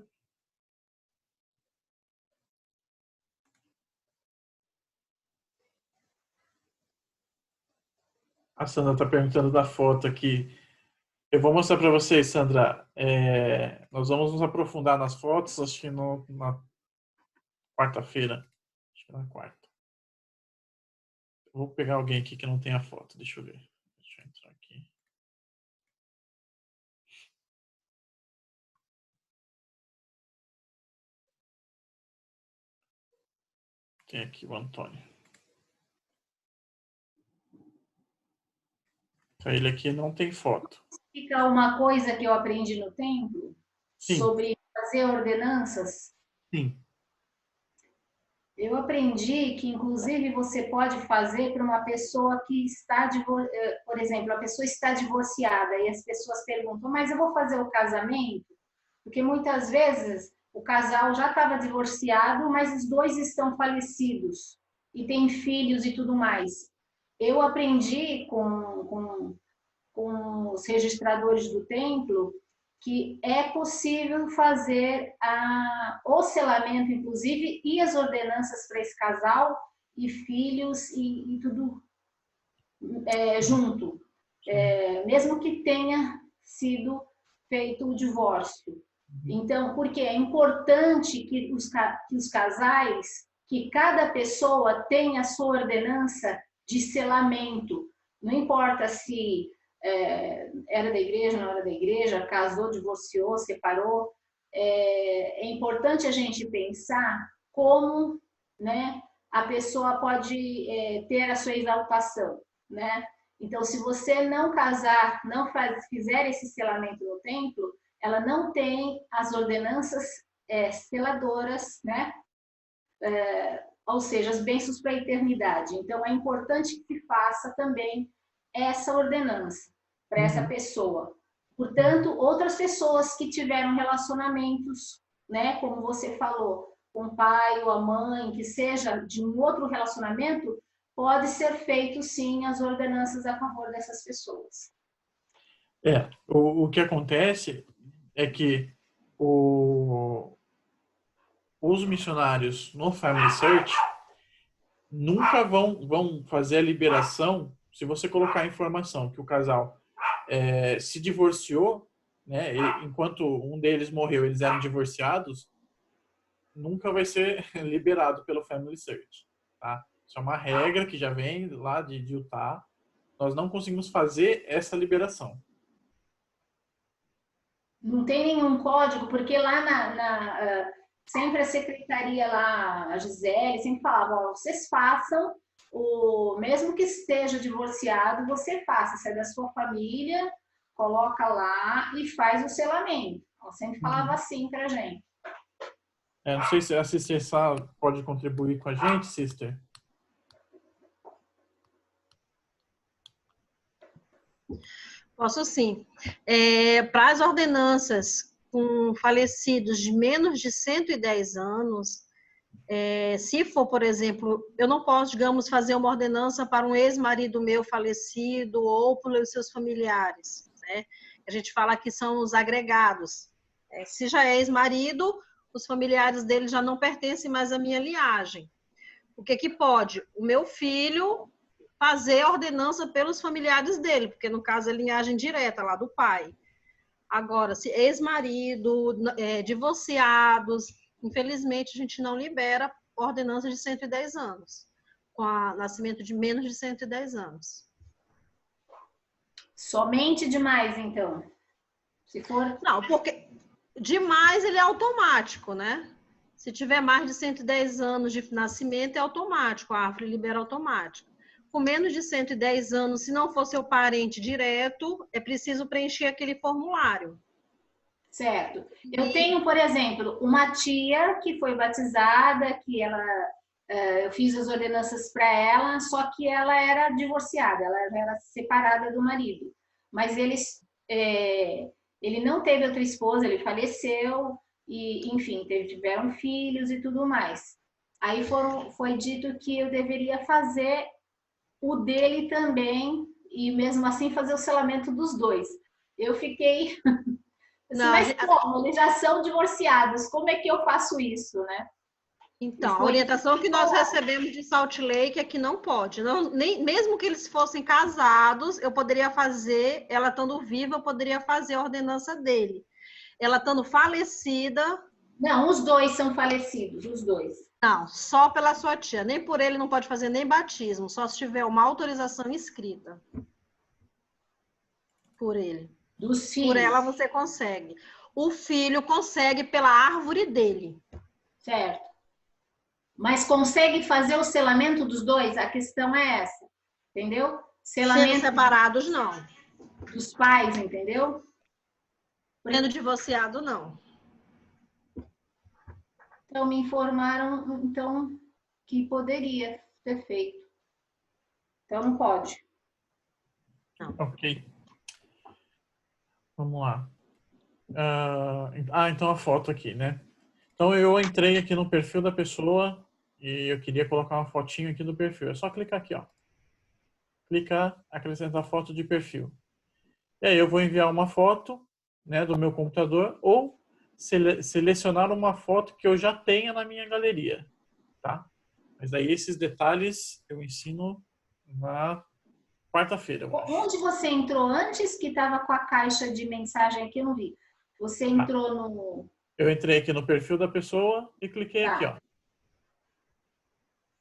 A Sandra está perguntando da foto aqui. Eu vou mostrar para vocês, Sandra. Nós vamos nos aprofundar nas fotos, acho que na quarta-feira. Acho que na quarta. Vou pegar alguém aqui que não tem a foto. Deixa eu ver. Deixa eu entrar aqui. Tem aqui o Antônio. Ele aqui não tem foto. Fica uma coisa que eu aprendi no templo. Sim. Sobre fazer ordenanças. Sim. Eu aprendi que, inclusive, você pode fazer para uma pessoa que está, por exemplo, a pessoa está divorciada e as pessoas perguntam, mas eu vou fazer o casamento? Porque muitas vezes o casal já estava divorciado, mas os dois estão falecidos e têm filhos e tudo mais. Eu aprendi com os registradores do templo que é possível fazer o selamento, inclusive, e as ordenanças para esse casal e filhos e tudo junto, mesmo que tenha sido feito o divórcio. Então, porque é importante que os casais, que cada pessoa tenha a sua ordenança de selamento, não importa se era da igreja, não era da igreja, casou, divorciou, separou. É importante a gente pensar como, né, a pessoa pode ter a sua exaltação, né? Então, se você não casar, não fizer esse selamento no templo, ela não tem as ordenanças seladoras, né? Ou seja, as bênçãos para a eternidade. Então, é importante que faça também essa ordenança para essa pessoa. Portanto, outras pessoas que tiveram relacionamentos, né, como você falou, com o pai ou a mãe, que seja de um outro relacionamento, pode ser feito, sim, as ordenanças a favor dessas pessoas. O que acontece é que os missionários no Family Search nunca vão fazer a liberação se você colocar a informação que o casal se divorciou, né, enquanto um deles morreu, eles eram divorciados, nunca vai ser liberado pelo Family Search, tá? Isso é uma regra que já vem lá de Utah. Nós não conseguimos fazer essa liberação. Não tem nenhum código, porque lá sempre a secretaria lá, a Gisele, sempre falava, vocês façam, mesmo que esteja divorciado, você faça, se é da sua família, coloca lá e faz o selamento. Ela sempre falava assim pra gente. Não sei se a Sister Sá pode contribuir com a gente, Sister. Posso sim. Para as ordenanças com falecidos de menos de 110 anos, Se for, por exemplo, eu não posso, digamos, fazer uma ordenança para um ex-marido meu falecido ou pelos seus familiares, né? A gente fala que são os agregados. Se já é ex-marido, os familiares dele já não pertencem mais à minha linhagem. O que pode? O meu filho fazer a ordenança pelos familiares dele, porque no caso é linhagem direta lá do pai. Agora, se ex-marido, divorciados, infelizmente a gente não libera ordenança de 110 anos, com o nascimento de menos de 110 anos. Somente demais, então? Se for... Não, porque demais ele é automático, né? Se tiver mais de 110 anos de nascimento, é automático, a árvore libera automático. Com menos de 110 anos, se não for seu parente direto, é preciso preencher aquele formulário. Certo. Eu tenho, por exemplo, uma tia que foi batizada, que eu fiz as ordenanças para ela, só que ela era divorciada, ela era separada do marido. Mas ele não teve outra esposa, ele faleceu, e, enfim, tiveram filhos e tudo mais. Aí foi dito que eu deveria fazer o dele também, e mesmo assim fazer o selamento dos dois. Eu fiquei... Não, mas como? Eles já são divorciados, como é que eu faço isso, né? Então, a orientação que nós recebemos de Salt Lake é que não pode. Não, mesmo que eles fossem casados, eu poderia fazer, ela estando viva, eu poderia fazer a ordenança dele. Ela estando falecida... Não, os dois são falecidos, os dois. Não, só pela sua tia. Nem por ele não pode fazer nem batismo, só se tiver uma autorização escrita por ele. Dos filhos. Por ela você consegue. O filho consegue pela árvore dele. Certo. Mas consegue fazer o selamento dos dois? A questão é essa, entendeu? Selamento Sendo separados, não. dos pais, entendeu? Sendo divorciado, não. Então, me informaram, então, que poderia ter feito. Então, não pode. Não. Ok. Vamos lá. Então a foto aqui, né? Então eu entrei aqui no perfil da pessoa e eu queria colocar uma fotinho aqui no perfil. É só clicar aqui, ó. Clicar, acrescentar foto de perfil. E aí eu vou enviar uma foto, né, do meu computador ou selecionar uma foto que eu já tenha na minha galeria, tá? Mas aí esses detalhes eu ensino na quarta-feira, eu acho. Onde você entrou antes que estava com a caixa de mensagem aqui? Eu não vi. Você entrou no... Eu entrei aqui no perfil da pessoa e cliquei aqui, ó.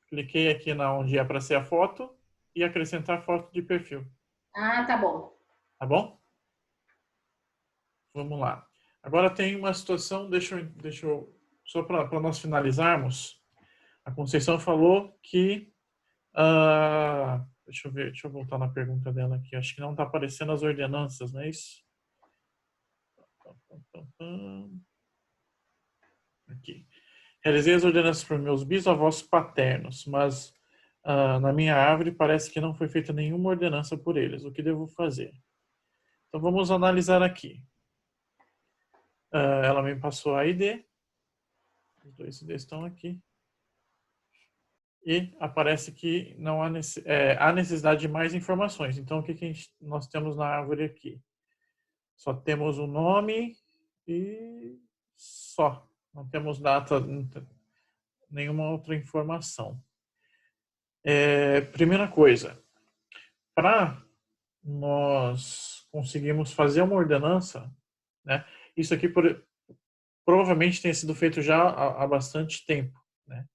Cliquei aqui onde é para ser a foto e acrescentar foto de perfil. Ah, tá bom. Tá bom? Vamos lá. Agora tem uma situação, deixa eu só para nós finalizarmos. A Conceição falou que... deixa eu ver, deixa eu voltar na pergunta dela aqui. Acho que não está aparecendo as ordenanças, não é isso? Aqui. Realizei as ordenanças para meus bisavós paternos, mas na minha árvore parece que não foi feita nenhuma ordenança por eles. O que devo fazer? Então vamos analisar aqui. Ela me passou a ID. Os dois IDs estão aqui. E aparece que não há necessidade de mais informações. Então o que nós temos na árvore aqui? Só temos o nome e só. Não temos data, nenhuma outra informação. Primeira coisa, para nós conseguirmos fazer uma ordenança, né? Isso aqui provavelmente tenha sido feito já há bastante tempo, né?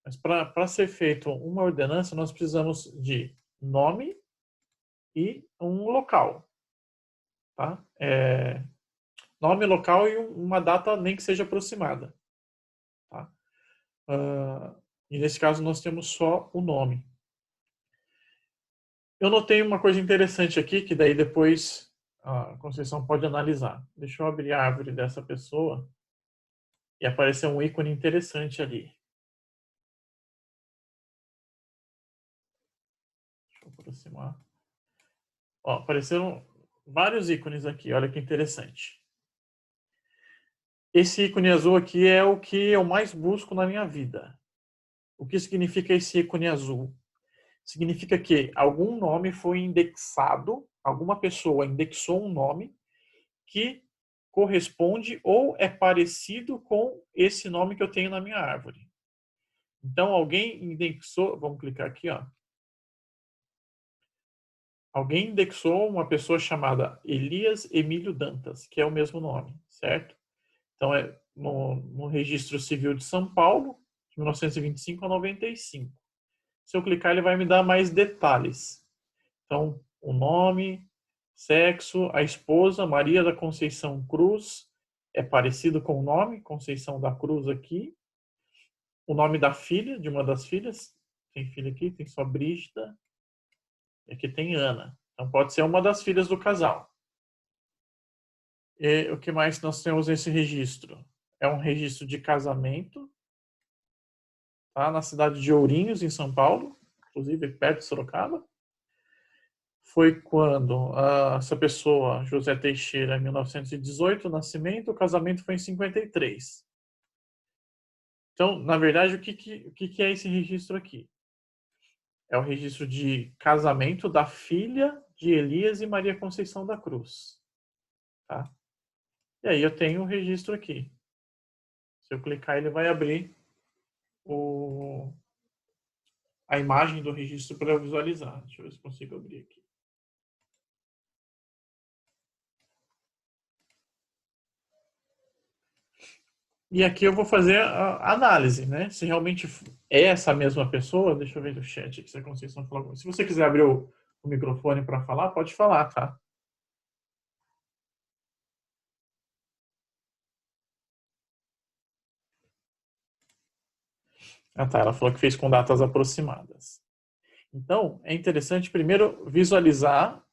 Mas para ser feito uma ordenança, nós precisamos de nome e um local, tá? Nome, local e uma data nem que seja aproximada, tá? E nesse caso nós temos só o nome. Eu notei uma coisa interessante aqui, que daí depois a Conceição pode analisar. Deixa eu abrir a árvore dessa pessoa e apareceu um ícone interessante ali. Deixa eu aproximar. Ó, apareceram vários ícones aqui, olha que interessante. Esse ícone azul aqui é o que eu mais busco na minha vida. O que significa esse ícone azul? Significa que algum nome foi indexado, alguma pessoa indexou um nome que corresponde ou é parecido com esse nome que eu tenho na minha árvore. Então, alguém indexou, vamos clicar aqui, ó. Alguém indexou uma pessoa chamada Elias Emílio Dantas, que é o mesmo nome, certo? Então, é no Registro Civil de São Paulo, de 1925 a 95. Se eu clicar, ele vai me dar mais detalhes. Então, o nome, sexo, a esposa, Maria da Conceição Cruz, é parecido com o nome, Conceição da Cruz aqui. O nome da filha, de uma das filhas, tem filha aqui, tem só Brígida, e aqui tem Ana. Então, pode ser uma das filhas do casal. E o que mais nós temos nesse registro? É um registro de casamento, tá? Na cidade de Ourinhos, em São Paulo, inclusive perto de Sorocaba. Foi quando essa pessoa, José Teixeira, em 1918, o nascimento, o casamento foi em 53. Então, na verdade, o que é esse registro aqui? É o registro de casamento da filha de Elias e Maria Conceição da Cruz. Tá? E aí eu tenho o registro aqui. Se eu clicar, ele vai abrir a imagem do registro para eu visualizar. Deixa eu ver se consigo abrir aqui. E aqui eu vou fazer a análise, né? Se realmente é essa mesma pessoa, deixa eu ver no chat aqui se a Conceição falou. Se você quiser abrir o microfone para falar, pode falar, tá? Ah, tá. Ela falou que fez com datas aproximadas. Então, é interessante primeiro visualizar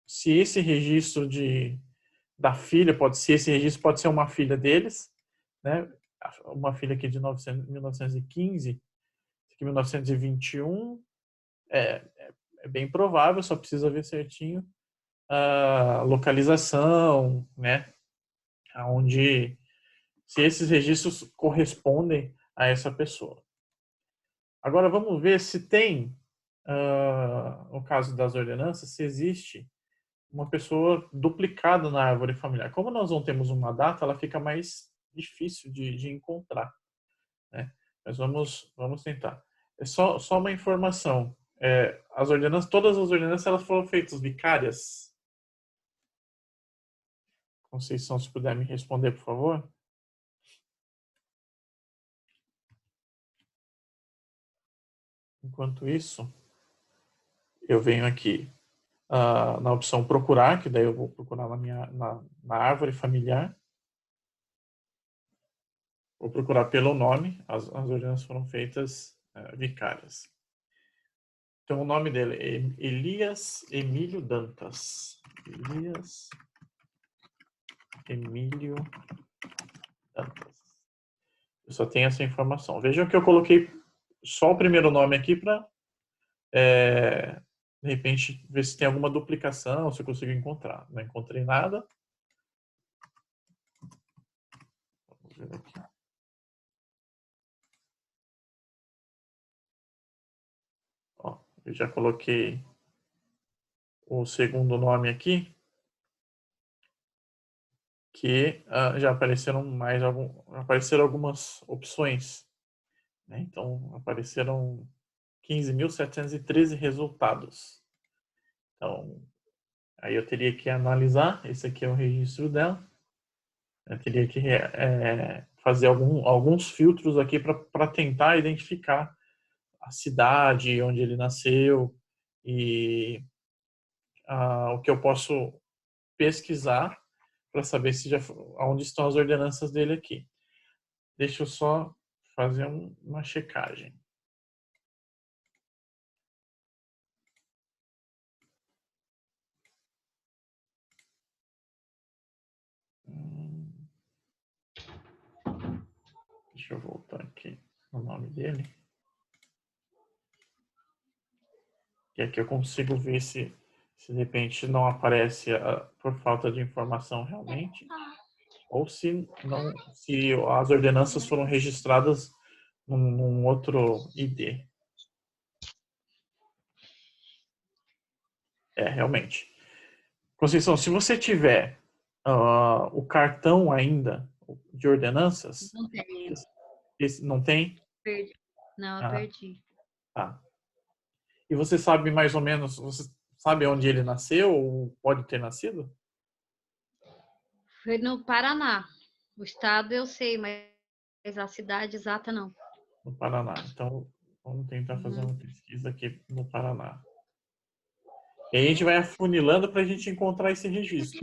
se esse registro da filha esse registro pode ser uma filha deles, né? Uma filha aqui de 1915, aqui 1921, é bem provável, só precisa ver certinho a localização, né? Aonde, se esses registros correspondem a essa pessoa. Agora vamos ver se tem, no caso das ordenanças, se existe uma pessoa duplicada na árvore familiar. Como nós não temos uma data, ela fica mais difícil de encontrar, né? Mas vamos tentar. É só uma informação. Todas as ordenanças elas foram feitas vicárias. Conceição, se puder me responder, por favor. Enquanto isso, eu venho aqui na opção procurar, que daí eu vou procurar na árvore familiar. Vou procurar pelo nome, as ordenanças foram feitas vicárias. Então o nome dele é Elias Emílio Dantas. Elias Emílio Dantas. Eu só tenho essa informação. Vejam que eu coloquei só o primeiro nome aqui para, de repente, ver se tem alguma duplicação, se eu consigo encontrar. Não encontrei nada. Vamos ver aqui. Ó, eu já coloquei o segundo nome aqui, que já apareceram apareceram algumas opções, né? Então apareceram 15.713 resultados. Então aí eu teria que analisar. Esse aqui é o registro dela. Eu teria que fazer alguns filtros aqui para tentar identificar a cidade onde ele nasceu e o que eu posso pesquisar para saber onde estão as ordenanças dele aqui. Deixa eu só fazer uma checagem. Deixa eu voltar aqui no nome dele. Que aqui eu consigo ver se de repente não aparece por falta de informação realmente. ou se as ordenanças foram registradas num outro ID. Realmente. Conceição, se você tiver o cartão ainda de ordenanças... Não tenho. Não tem? Perdi. Não, eu perdi. Tá. E você sabe mais ou menos, você sabe onde ele nasceu ou pode ter nascido? Foi no Paraná. O estado eu sei, mas a cidade exata não. No Paraná. Então, vamos tentar fazer uma pesquisa aqui no Paraná. E aí a gente vai afunilando para a gente encontrar esse registro.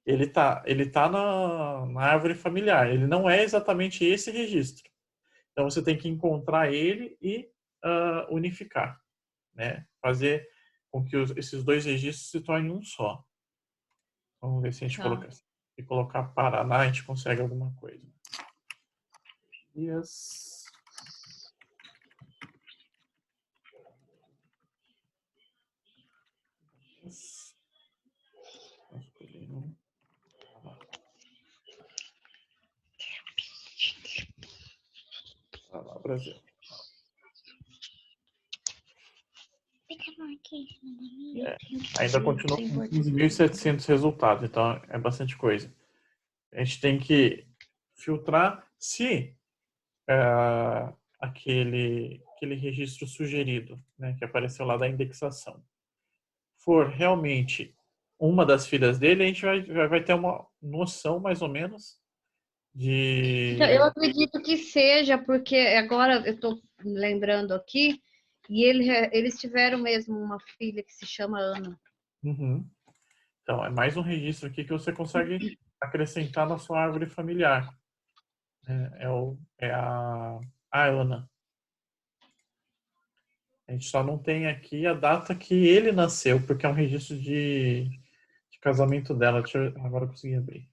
Ele tá na árvore familiar. Ele não é exatamente esse registro. Então, você tem que encontrar ele e unificar, né? Fazer com que esses dois registros se tornem um só. Vamos ver se a gente colocar Paraná, a gente consegue alguma coisa. Yes. Brasil. Ainda continua com 15.700 resultados, então é bastante coisa. A gente tem que filtrar se aquele registro sugerido, né, que apareceu lá da indexação, for realmente uma das filhas dele, a gente vai ter uma noção mais ou menos de... Então, eu acredito que seja, porque agora eu estou lembrando aqui, e eles tiveram mesmo uma filha que se chama Ana. Uhum. Então, é mais um registro aqui que você consegue acrescentar na sua árvore familiar. É a Ana. A gente só não tem aqui a data que ele nasceu, porque é um registro de casamento dela. Agora eu consegui abrir.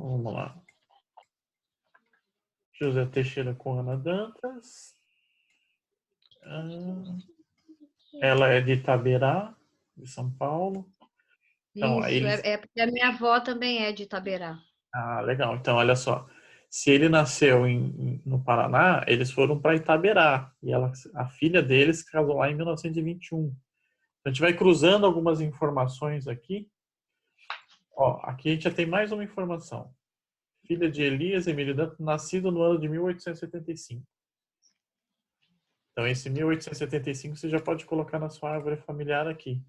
Vamos lá. José Teixeira com Ana Dantas. Ela é de Itaberá, de São Paulo. Então, isso, é porque a minha avó também é de Itaberá. Legal. Então, olha só. Se ele nasceu no Paraná, eles foram para Itaberá. E a filha deles casou lá em 1921. Então, a gente vai cruzando algumas informações aqui. Aqui a gente já tem mais uma informação. Filha de Elias Emílio Dantas, nascido no ano de 1875. Então, esse 1875 você já pode colocar na sua árvore familiar aqui.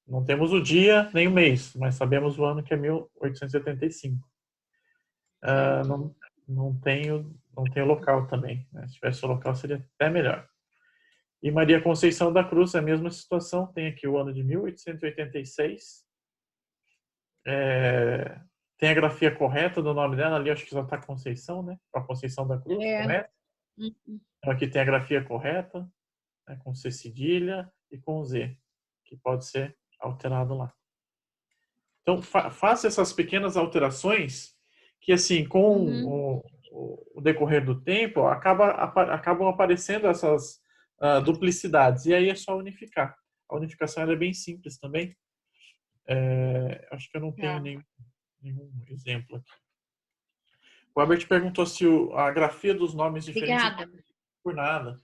Não temos o dia nem o mês, mas sabemos o ano que é 1875. Não tem o local também, né? Se tivesse o local seria até melhor. E Maria Conceição da Cruz, a mesma situação, tem aqui o ano de 1886. Tem a grafia correta do nome dela, ali acho que já está Conceição, né? A Conceição da Cruz, correto? Então aqui tem a grafia correta, né? Com C cedilha e com Z, que pode ser alterado lá. Então faça essas pequenas alterações que, assim, com o decorrer do tempo, acabam aparecendo essas duplicidades. E aí é só unificar. A unificação é bem simples também. Acho que eu não tenho nenhum exemplo aqui. O Albert perguntou se a grafia dos nomes diferentes... Obrigada. Por nada.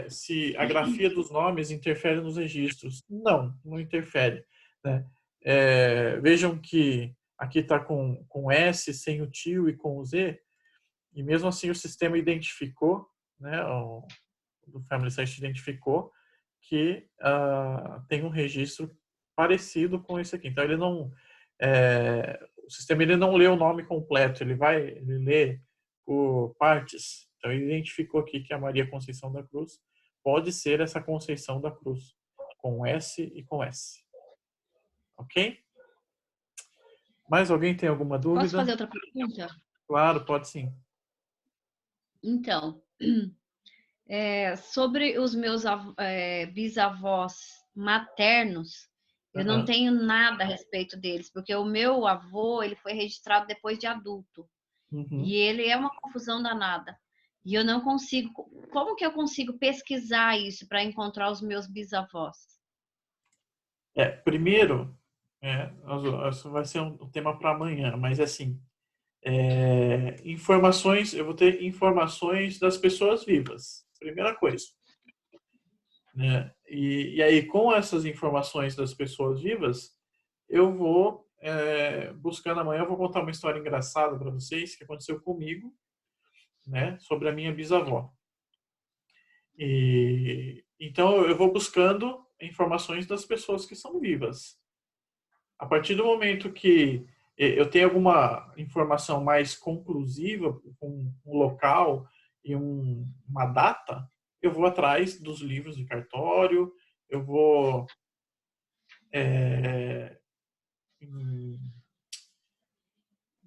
Se a grafia dos nomes interfere nos registros. Não interfere, né? Vejam que aqui está com S, sem o tio e com o Z, e mesmo assim o sistema identificou, né, do Family Site identificou que tem um registro parecido com esse aqui. Então, o sistema ele não lê o nome completo, ele lê por partes. Então, ele identificou aqui que a Maria Conceição da Cruz pode ser essa Conceição da Cruz, com S e com S. Ok? Mais alguém tem alguma dúvida? Posso fazer outra pergunta? Claro, pode sim. Então, sobre os meus bisavós maternos, eu não tenho nada a respeito deles, porque o meu avô ele foi registrado depois de adulto. Uhum. E ele é uma confusão danada. E eu não consigo. Como que eu consigo pesquisar isso para encontrar os meus bisavós? Primeiro, isso vai ser um tema para amanhã, mas assim, informações, eu vou ter informações das pessoas vivas, primeira coisa, né? E aí, com essas informações das pessoas vivas, eu vou buscando amanhã, eu vou contar uma história engraçada para vocês que aconteceu comigo, né, sobre a minha bisavó. E então eu vou buscando informações das pessoas que são vivas. A partir do momento que eu tenho alguma informação mais conclusiva, um local e uma data, eu vou atrás dos livros de cartório, eu vou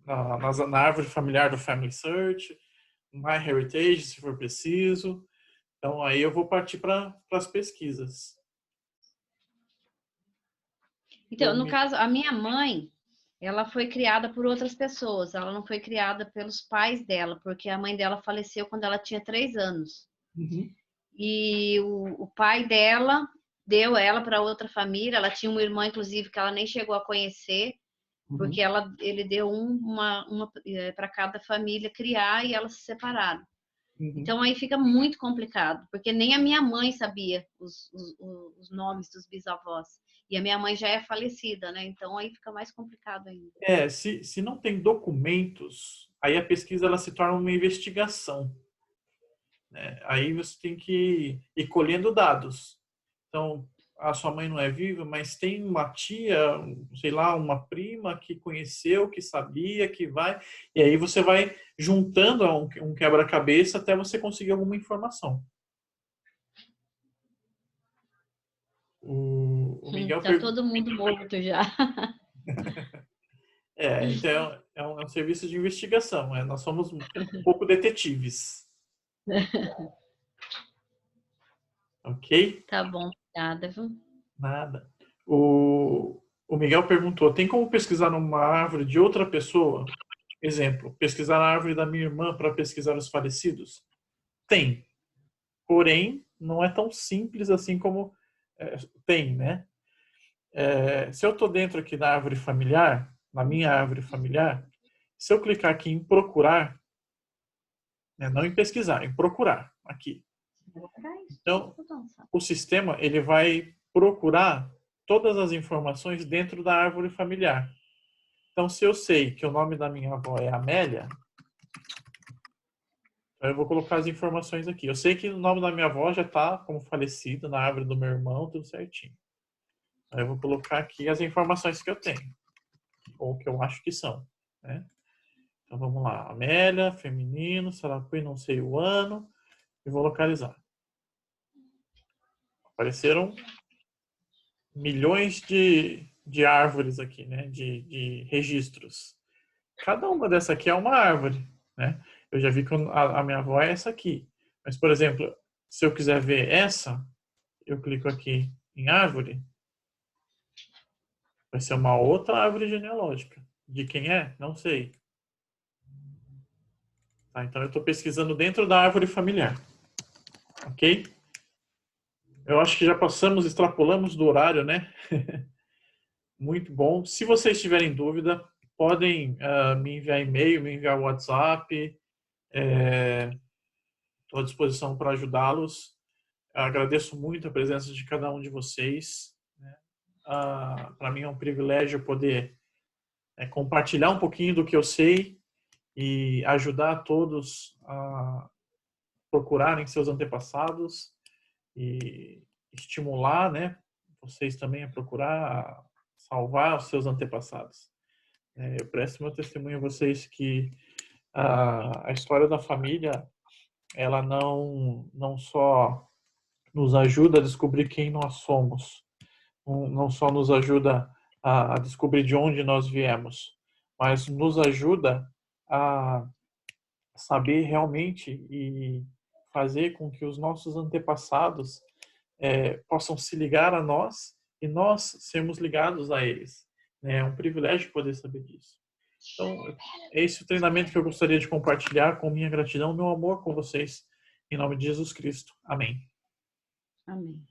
na árvore familiar do Family Search, MyHeritage, se for preciso. Então, aí eu vou partir para as pesquisas. Então, no caso, a minha mãe, ela foi criada por outras pessoas. Ela não foi criada pelos pais dela, porque a mãe dela faleceu quando ela tinha 3 anos. Uhum. E o pai dela deu ela para outra família. Ela tinha uma irmã, inclusive, que ela nem chegou a conhecer, porque ele deu uma para cada família criar e elas se separaram. Então aí fica muito complicado, porque nem a minha mãe sabia os nomes dos bisavós. E a minha mãe já é falecida, né? Então aí fica mais complicado ainda. Se não tem documentos, aí a pesquisa ela se torna uma investigação, né? Aí você tem que ir colhendo dados. Então, a sua mãe não é viva, mas tem uma tia, sei lá, uma prima que conheceu, que sabia, que vai. E aí você vai juntando um quebra-cabeça até você conseguir alguma informação. O Miguel Tá todo mundo morto já. Então é um serviço de investigação. Nós somos um pouco detetives. Ok? Tá bom, obrigada, viu? Nada. O Miguel perguntou: tem como pesquisar numa árvore de outra pessoa? Exemplo, pesquisar a árvore da minha irmã para pesquisar os falecidos? Tem. Porém, não é tão simples assim como tem, né? Se eu estou dentro aqui da árvore familiar, na minha árvore familiar, se eu clicar aqui em procurar, né, não em pesquisar, em procurar aqui. Então, o sistema ele vai procurar todas as informações dentro da árvore familiar. Então, se eu sei que o nome da minha avó é Amélia, então eu vou colocar as informações aqui. Eu sei que o nome da minha avó já está como falecida na árvore do meu irmão, tudo certinho. Aí eu vou colocar aqui as informações que eu tenho, ou que eu acho que são, né? Então vamos lá, Amélia, feminino, Sarapui, não sei o ano, e vou localizar. Apareceram milhões de árvores aqui, né? De registros. Cada uma dessa aqui é uma árvore, né? Eu já vi que a minha avó é essa aqui. Mas, por exemplo, se eu quiser ver essa, eu clico aqui em árvore, vai ser uma outra árvore genealógica. De quem é? Não sei. Tá, então eu estou pesquisando dentro da árvore familiar. Ok? Eu acho que já extrapolamos do horário, né? Muito bom. Se vocês tiverem dúvida, podem me enviar e-mail, me enviar WhatsApp. Estou à disposição para ajudá-los. Agradeço muito a presença de cada um de vocês. Para mim é um privilégio poder compartilhar um pouquinho do que eu sei e ajudar todos a procurarem seus antepassados e estimular, né, vocês também a procurar a salvar os seus antepassados. Eu presto meu testemunho a vocês que a história da família ela não só nos ajuda a descobrir quem nós somos, não só nos ajuda a descobrir de onde nós viemos, mas nos ajuda a saber realmente e fazer com que os nossos antepassados possam se ligar a nós e nós sermos ligados a eles. É um privilégio poder saber disso. Então, é esse o treinamento que eu gostaria de compartilhar com minha gratidão, meu amor com vocês. Em nome de Jesus Cristo. Amém. Amém.